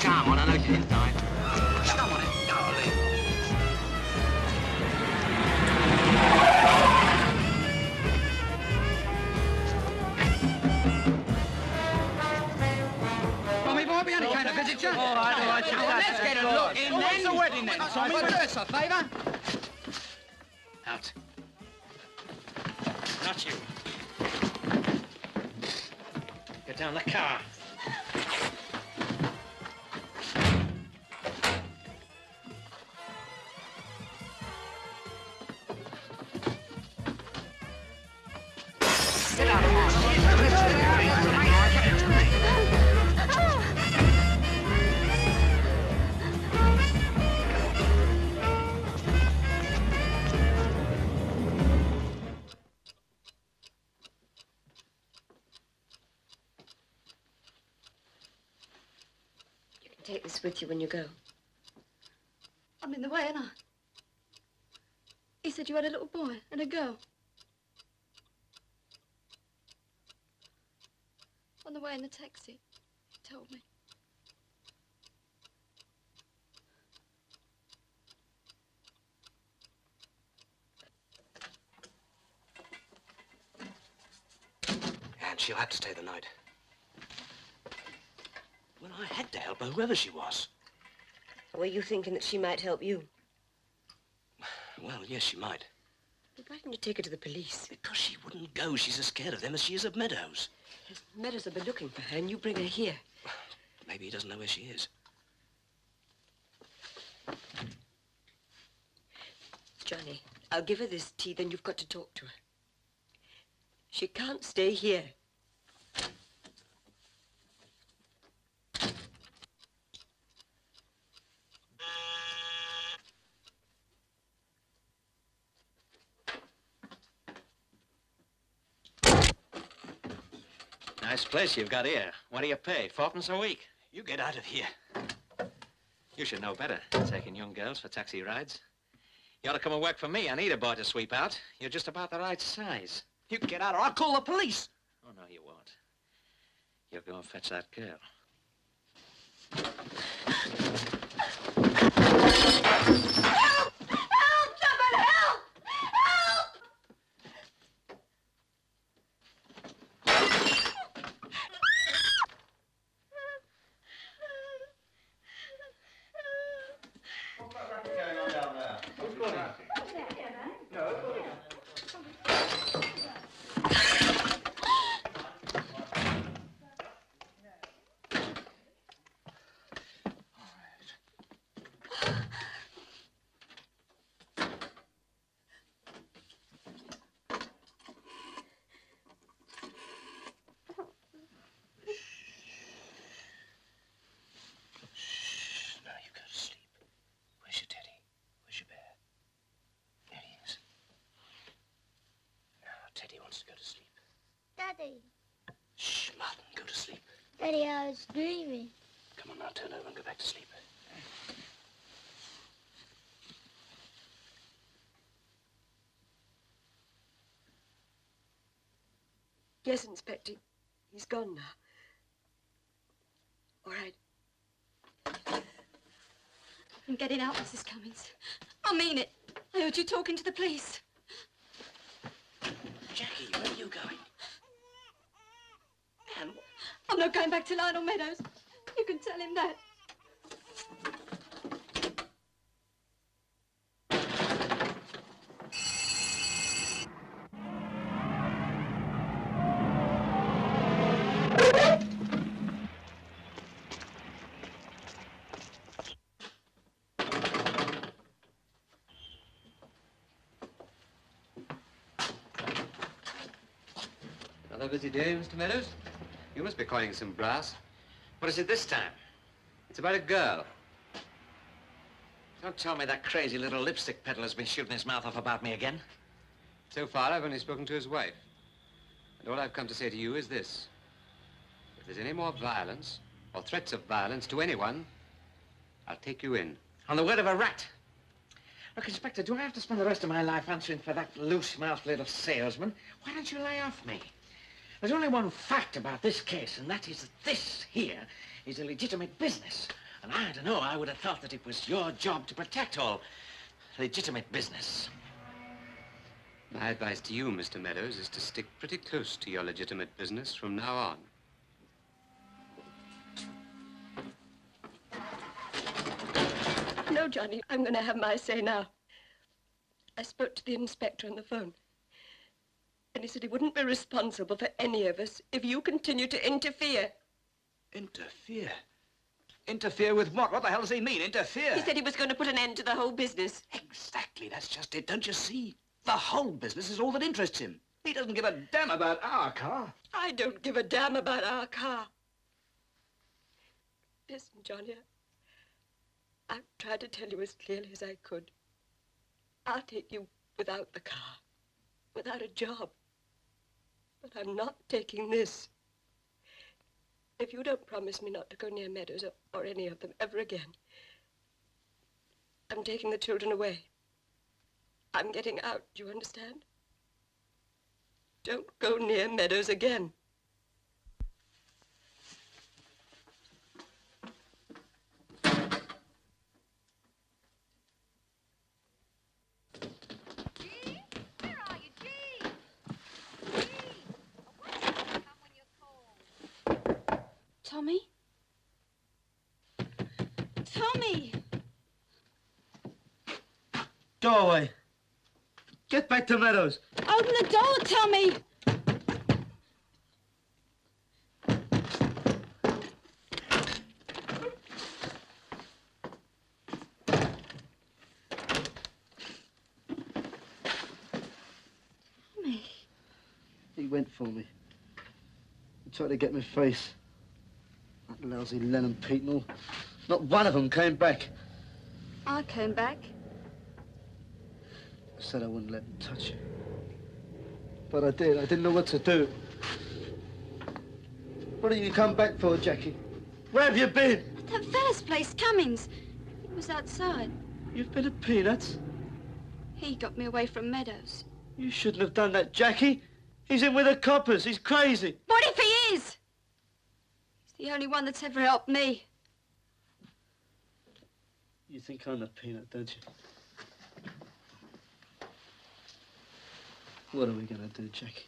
S4: Come on, I know you're inside.
S15: Come on, darling. Tommy boy, we only came to visit you.
S6: All right,
S15: Let's get a look in then. What's the wedding then, Tommy? Do us a favour.
S13: Out. Not you. Get down the car.
S8: Take this with you when you go.
S3: I'm in the way, ain't I? He said you had a little boy and a girl. On the way in the taxi, he told me.
S15: And she'll have to stay the night. Well, I had to help her, whoever she was.
S8: Were you thinking that she might help you?
S15: Well, yes, she might.
S8: But why didn't you take her to the police?
S15: Because she wouldn't go. She's as scared of them as she is of Meadows.
S8: Meadows will be looking for her, and you bring her here.
S15: Maybe he doesn't know where she is.
S8: Johnny, I'll give her this tea, then you've got to talk to her. She can't stay here.
S13: Nice place you've got here. What do you pay? 4p a week?
S15: You get out of here.
S13: You should know better, taking young girls for taxi rides. You ought to come and work for me. I need a boy to sweep out. You're just about the right size.
S15: You get out or I'll call the police.
S13: Oh, no, you won't. You'll go and fetch that girl.
S3: Help! Help! Someone help! Help!
S7: Daddy.
S15: Shh, Martin, go to sleep.
S7: Daddy, I was dreaming.
S15: Come on now, turn over and go back to sleep.
S8: Yes, Inspector. He's gone now. All right.
S3: getting out, Mrs. Cummings. I mean it. I heard you talking to the police.
S15: Jackie, where are you going? Anne,
S3: I'm not going back to Lionel Meadows. You can tell him that.
S10: Another busy day, Mr. Meadows? You must be coining some brass.
S13: What is it this time?
S10: It's about a girl.
S13: Don't tell me that crazy little lipstick peddler's been shooting his mouth off about me again.
S10: So far, I've only spoken to his wife. And all I've come to say to you is this. If there's any more violence, or threats of violence to anyone, I'll take you in.
S13: On the word of a rat. Look, Inspector, do I have to spend the rest of my life answering for that loose-mouthed little salesman? Why don't you lay off me? There's only one fact about this case, and that is that this here is a legitimate business. And I don't know, I would have thought that it was your job to protect all legitimate business.
S10: My advice to you, Mr. Meadows, is to stick pretty close to your legitimate business from now on.
S8: No, Johnny, I'm going to have my say now. I spoke to the inspector on the phone. And he said he wouldn't be responsible for any of us if you continue to interfere.
S15: Interfere? Interfere with what? What the hell does he mean, interfere?
S8: He said he was going to put an end to the whole business.
S15: Exactly, that's just it. Don't you see? The whole business is all that interests him. He doesn't give a damn about our car.
S8: I don't give a damn about our car. Listen, Johnny, I've tried to tell you as clearly as I could. I'll take you without the car, without a job. But I'm not taking this. If you don't promise me not to go near Meadows or any of them ever again, I'm taking the children away. I'm getting out, do you understand? Don't go near Meadows again.
S3: Tommy? Tommy!
S6: Go away. Get back to Meadows.
S3: Open the door, Tommy! Tommy.
S6: He went for me. He tried to get my face. That lousy Lennon people. Not one of them came back.
S3: I came back.
S6: I said I wouldn't let him touch you. But I did. I didn't know what to do. What did you come back for, Jackie? Where have you been?
S3: That fella's place, Cummings. He was outside.
S6: You've been at Peanuts.
S3: He got me away from Meadows.
S6: You shouldn't have done that, Jackie. He's in with the coppers. He's crazy.
S3: What if he is? He's the only one that's ever helped me.
S6: You think I'm a peanut, don't you? What are we going to do, Jackie?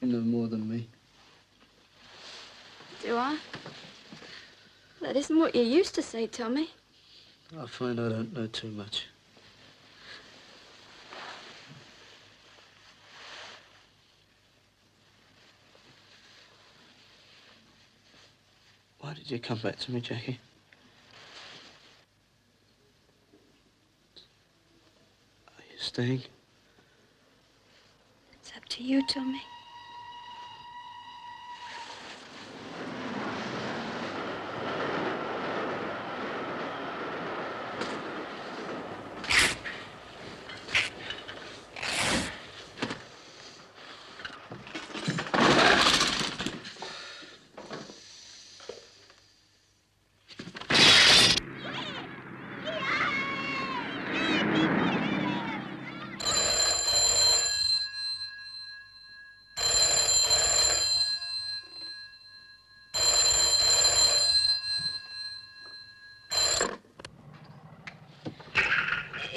S6: You know more than me.
S3: Do I? That isn't what you used to say, Tommy.
S6: I find I don't know too much. Why did you come back to me, Jackie? Are you staying?
S3: It's up to you, Tommy.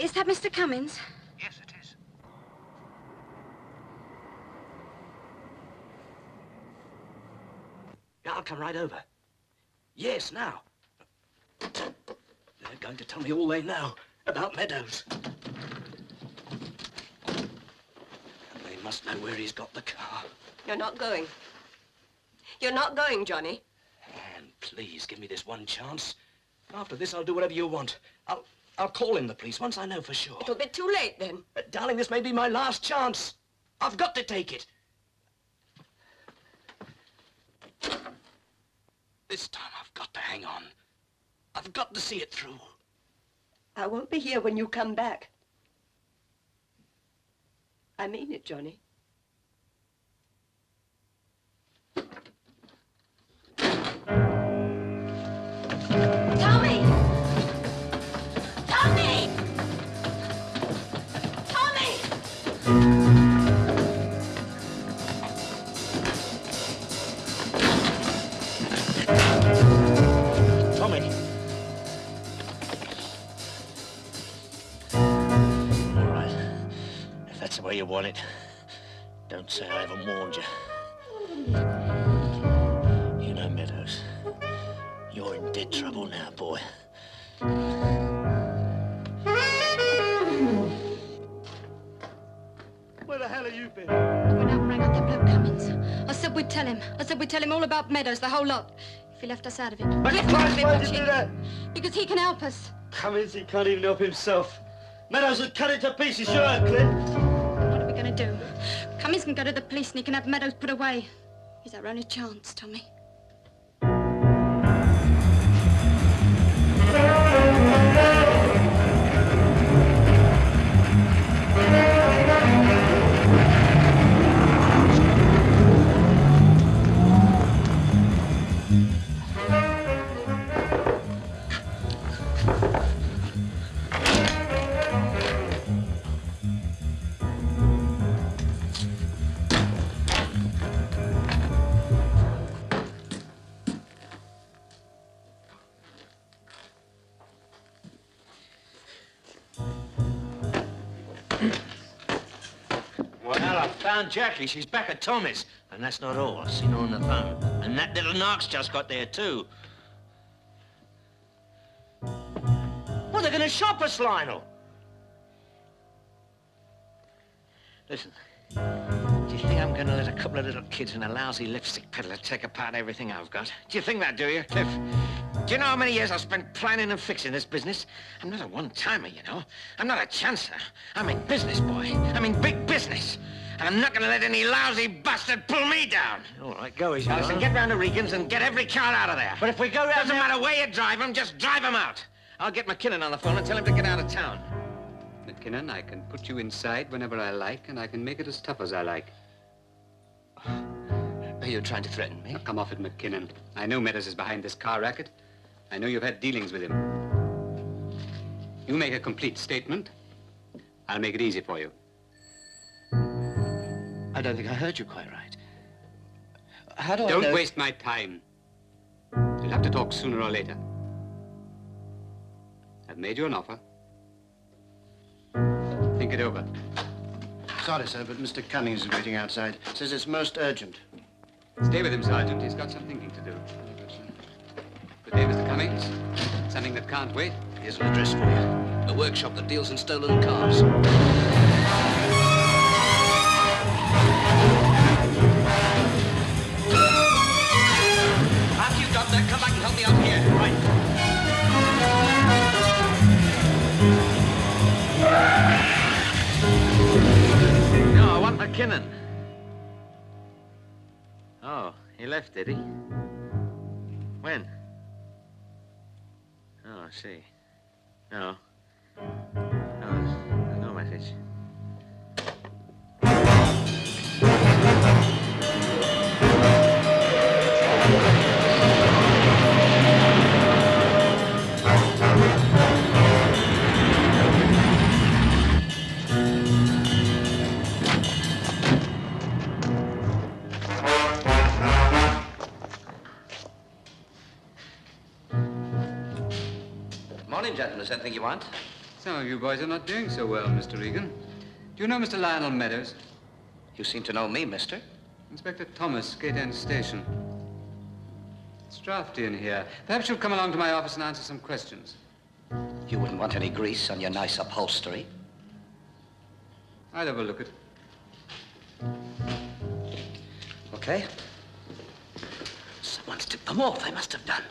S3: Is that Mr. Cummins?
S15: Yes, it is. Yeah, I'll come right over. Yes, now. They're going to tell me all they know about Meadows. And they must know where he's got the car.
S8: You're not going. You're not going, Johnny.
S15: Anne, please, give me this one chance. After this, I'll do whatever you want. I'll call in the police once I know for sure.
S8: It'll be too late then.
S15: Darling, this may be my last chance. I've got to take it. This time I've got to hang on. I've got to see it through.
S8: I won't be here when you come back. I mean it, Johnny.
S3: Tommy! Tommy! Tommy!
S15: Tommy.
S9: All right. If that's the way you want it, don't say I haven't warned you. You know, Meadows, you're in dead trouble now, boy.
S6: Where the hell have you been?
S3: I went out and rang up that bloke Cummins. I said we'd tell him. I said we'd tell him all about Meadows, the whole lot. If he left us out of it.
S6: But
S3: Yes,
S6: Christ,
S3: we
S6: why
S3: will,
S6: did you do
S3: Chick.
S6: that?
S3: Because he can help us.
S6: Cummins, he can't even help himself. Meadows would cut it to pieces, sure, Clint.
S3: What are we going to do? Cummins can go to the police and he can have Meadows put away. He's our only chance, Tommy.
S5: Well, I found Jackie. She's back at Tommy's. And that's not all. I've seen her on the phone. And that little narc's just got there, too. Well, they're going to shop us, Lionel.
S13: Listen, do you think I'm going to let a couple of little kids and a lousy lipstick peddler take apart everything I've got? Do you think that, do you, Cliff? Do you know how many years I've spent planning and fixing this business? I'm not a one-timer, you know. I'm not a chancer. I'm a business boy. I'm in big business. And I'm not going to let any lousy bastard pull me down.
S5: All right, go easy.
S13: Now, listen, get round to Regan's and get every car out of there.
S5: But if we go round
S13: Doesn't
S5: there...
S13: matter where you drive them, just drive them out. I'll get McKinnon on the phone and tell him to get out of town.
S10: McKinnon, I can put you inside whenever I like, and I can make it as tough as I like.
S2: Are you trying to threaten me?
S10: Now, come off it, McKinnon. I know Meadows is behind this car racket. I know you've had dealings with him. You make a complete statement. I'll make it easy for you.
S2: I don't think I heard you quite right. How do I
S10: Don't
S2: know...
S10: waste my time. You'll have to talk sooner or later. I've made you an offer. Think it over.
S6: Sorry, sir, but Mr. Cummings is waiting outside. Says it's most urgent.
S10: Stay with him, Sergeant. He's got some thinking to do. Good day, Mr. Cummings. Something that can't wait.
S2: Here's an address for you. A workshop that deals in stolen cars. After you've done that, come back and help me out here. Right.
S13: No, I want McKinnon. Oh, he left, did he? When? Oh, I see. No. No, no message.
S2: Morning, gentlemen. Is anything you want?
S10: Some of you boys are not doing so well, Mr. Regan. Do you know Mr. Lionel Meadows?
S15: You seem to know me, mister.
S10: Inspector Thomas, Gate End Station. It's drafty in here. Perhaps you'll come along to my office and answer some questions.
S15: You wouldn't want any grease on your nice upholstery.
S10: I'll have a look at it.
S15: Okay. Someone's tipped them off, they must have done.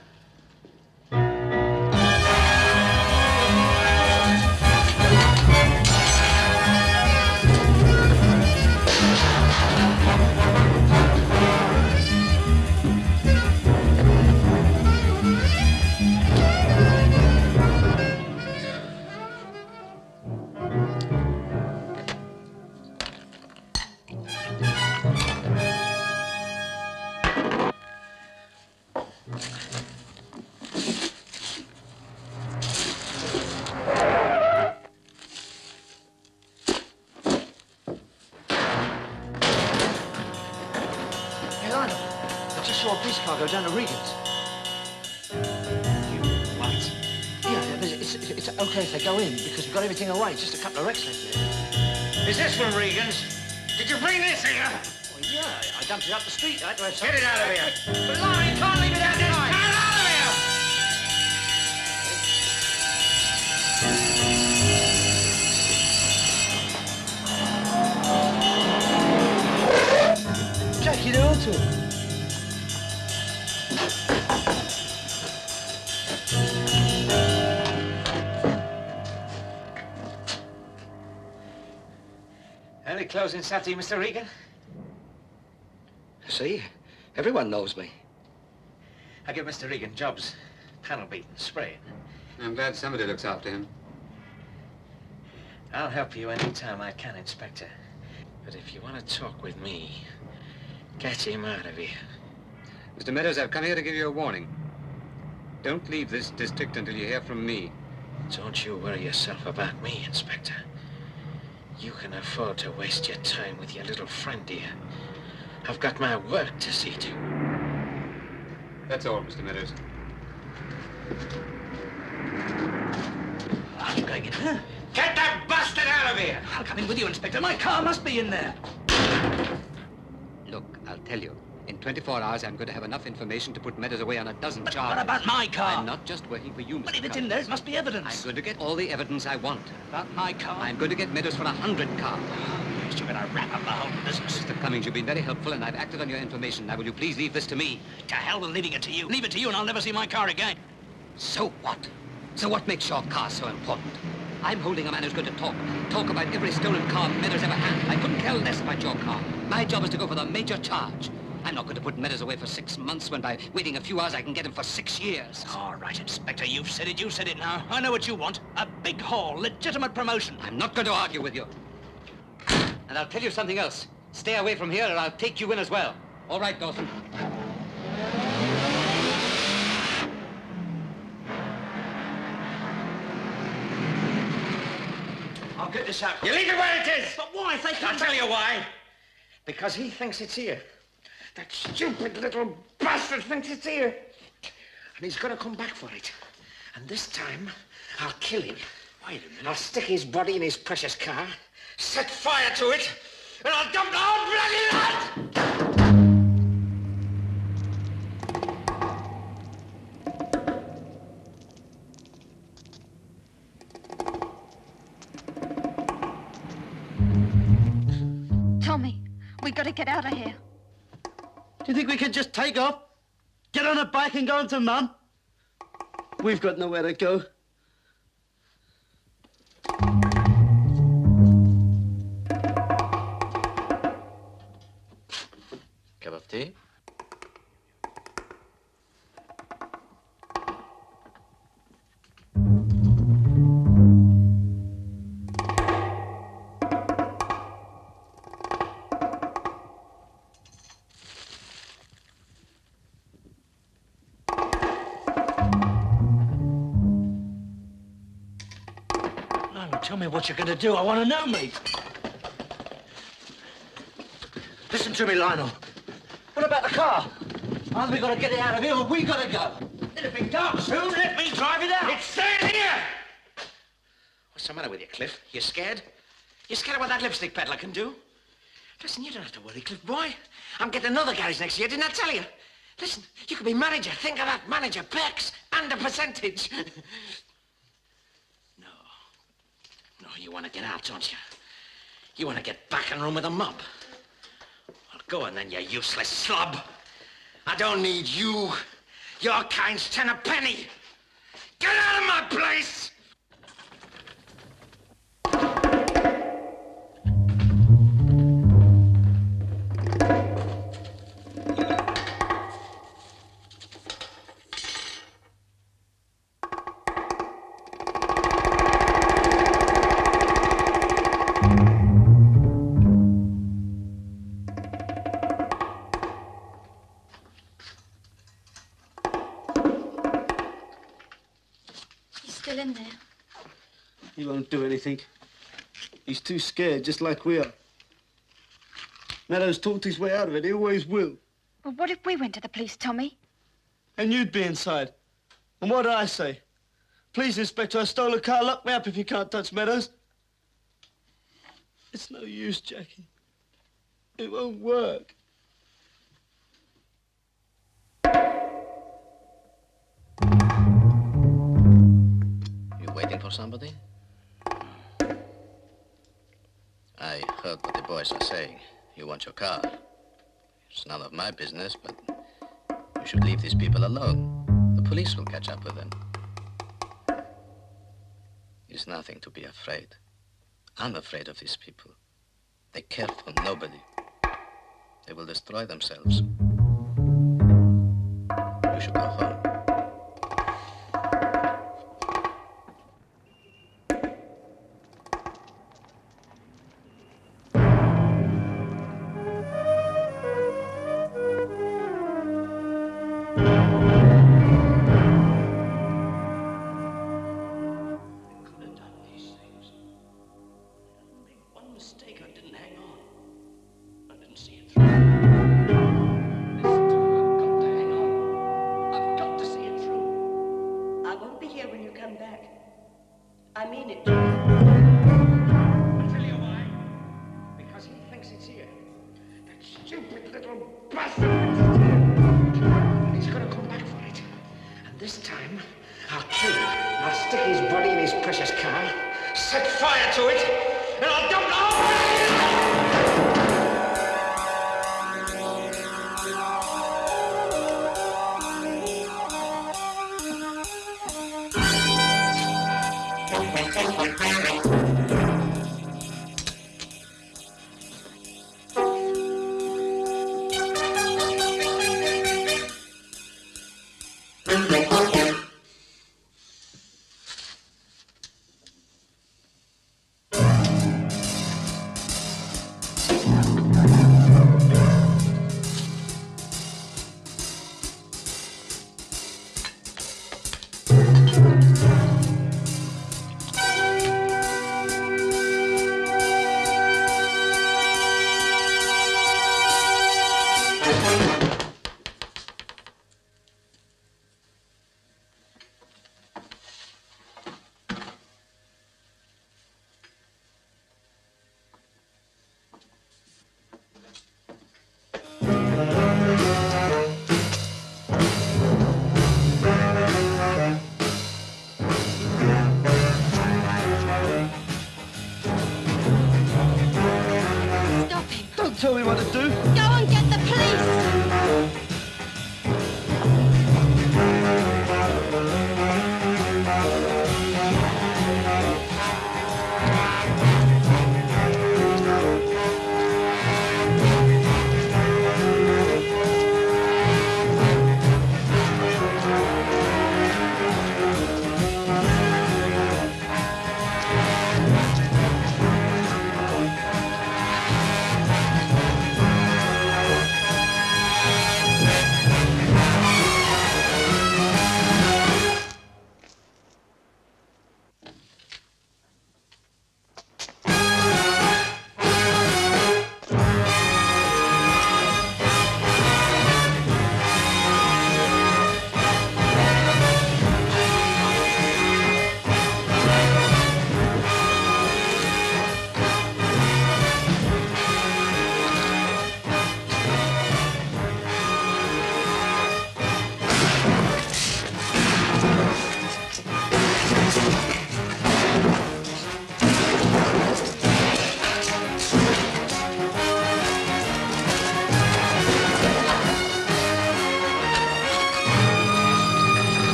S15: Go down to Regan's. What? Yeah, it's okay if they go in, because we've got everything away. Just a couple of wrecks left there.
S16: Is this from Regan's? Did you bring this here?
S15: Well, yeah, I dumped it up the street. I had to have
S16: Get it out of here.
S15: But Laurie, you can't leave it out there.
S16: Get it out of
S15: here. Jackie, they're all to. Early closing Saturday, Mr. Regan. See? Everyone knows me.
S13: I give Mr. Regan jobs. Panel beating, spraying.
S10: I'm glad somebody looks after him.
S13: I'll help you any time I can, Inspector. But if you want to talk with me, get him out of here.
S10: Mr. Meadows, I've come here to give you a warning. Don't leave this district until you hear from me.
S13: Don't you worry yourself about me, Inspector. You can afford to waste your time with your little friend here. I've got my work to see to.
S10: That's all, Mr. Meadows.
S15: I'm going in. Huh?
S16: Get that bastard out of here!
S15: I'll come in with you, Inspector. My car must be in there.
S10: Look, I'll tell you. In 24 hours, I'm going to have enough information to put Meadows away on a dozen charges.
S15: What about my car?
S10: I'm not just working for you, Mr.
S15: But if it's
S10: Cummings.
S15: in there, it must be evidence.
S10: I'm going to get all the evidence I want.
S15: About my car?
S10: I'm going to get Meadows for 100 cars.
S15: You're going to wrap up the whole business.
S10: Mr. Cummings, you've been very helpful, and I've acted on your information. Now, will you please leave this to me?
S15: To hell with leaving it to you. Leave it to you, and I'll never see my car again.
S10: So what? So what makes your car so important? I'm holding a man who's going to talk about every stolen car Meadows ever had. I couldn't care less about your car. My job is to go for the major charge. I'm not going to put Meadows away for 6 months when by waiting a few hours I can get him for 6 years.
S15: All right, Inspector, you've said it. You said it now. I know what you want. A big haul, legitimate promotion.
S10: I'm not going to argue with you. And I'll tell you something else. Stay away from here or I'll take you in as well. All right, Dawson.
S15: I'll get this out.
S16: You leave it where it is!
S15: But why? If they come
S16: I'll tell you why. Because he thinks it's here. That stupid little bastard thinks it's here. And he's going to come back for it. And this time, I'll kill him.
S15: Wait a minute.
S16: I'll stick his body in his precious car, set fire to it, and I'll dump the whole bloody lot!
S3: Tommy, we got to get out of here.
S1: Do you think we could just take off? Get on a bike and go on to Mum? We've got nowhere to go.
S5: Cup of tea?
S15: Tell me what you're going to do. I want to know, mate. Listen to me, Lionel. What about the car? Either we got to get it out of here or we got to go. It'll be dark soon. Let me drive it out.
S16: It's staying here!
S15: I
S16: What's the matter with you, Cliff? You scared? You scared of what that lipstick peddler can do? Listen, you don't have to worry, Cliff boy. I'm getting another garage next year, didn't I tell you? Listen, you could be manager. Think of that, manager. Perks and a percentage. No, you want to get out, don't you? You want to get back in room with the mob. Well, go on then, you useless slob. I don't need you. Your kind's 10 a penny. Get out of my place!
S3: Still in there.
S1: He won't do anything. He's too scared, just like we are. Meadows talked his way out of it. He always will.
S3: Well, what if we went to the police, Tommy?
S1: And you'd be inside. And what did I say? Please, Inspector, I stole a car. Lock me up if you can't touch Meadows. It's no use, Jackie. It won't work.
S5: Waiting for somebody? I heard what the boys are saying. You want your car. It's none of my business, but you should leave these people alone. The police will catch up with them. It's nothing to be afraid. I'm afraid of these people. They care for nobody. They will destroy themselves. You should go home.
S16: I mean it. I'll tell you why. Because he thinks it's here. That stupid little bastard thinks it's here. And he's gonna come back for it. And this time, I'll kill him. I'll stick his body in his precious car, set fire to it, and I'll dump the whole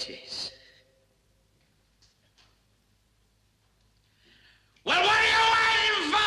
S15: 80s. Well, what are you waiting for?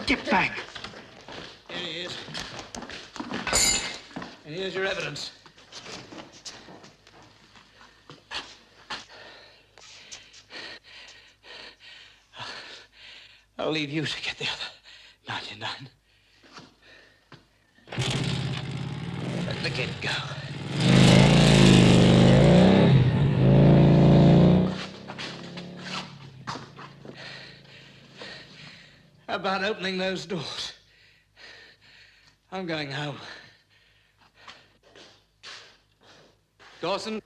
S15: Get back! Here he is. And here's your evidence. I'll leave you to get the other 99. Let the kid go. How about opening those doors? I'm going home. Dawson?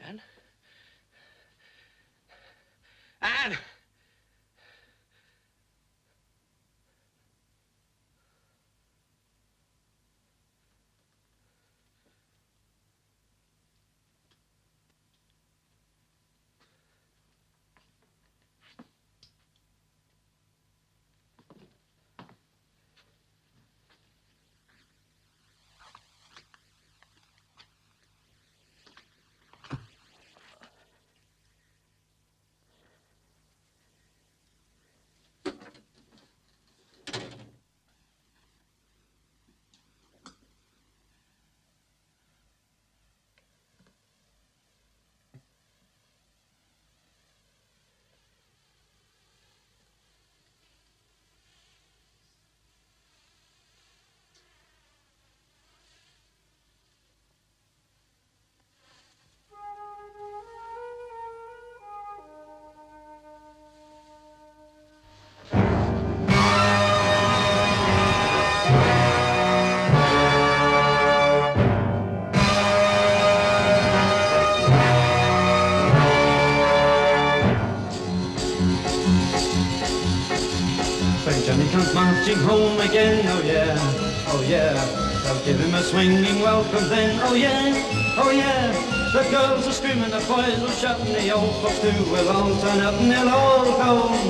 S15: Anne? Anne!
S1: marching home again, oh yeah, oh yeah. They'll give him a swinging welcome then, oh yeah, oh yeah. The girls are screaming, the boys are shouting, the old folks too will all turn up and they'll all go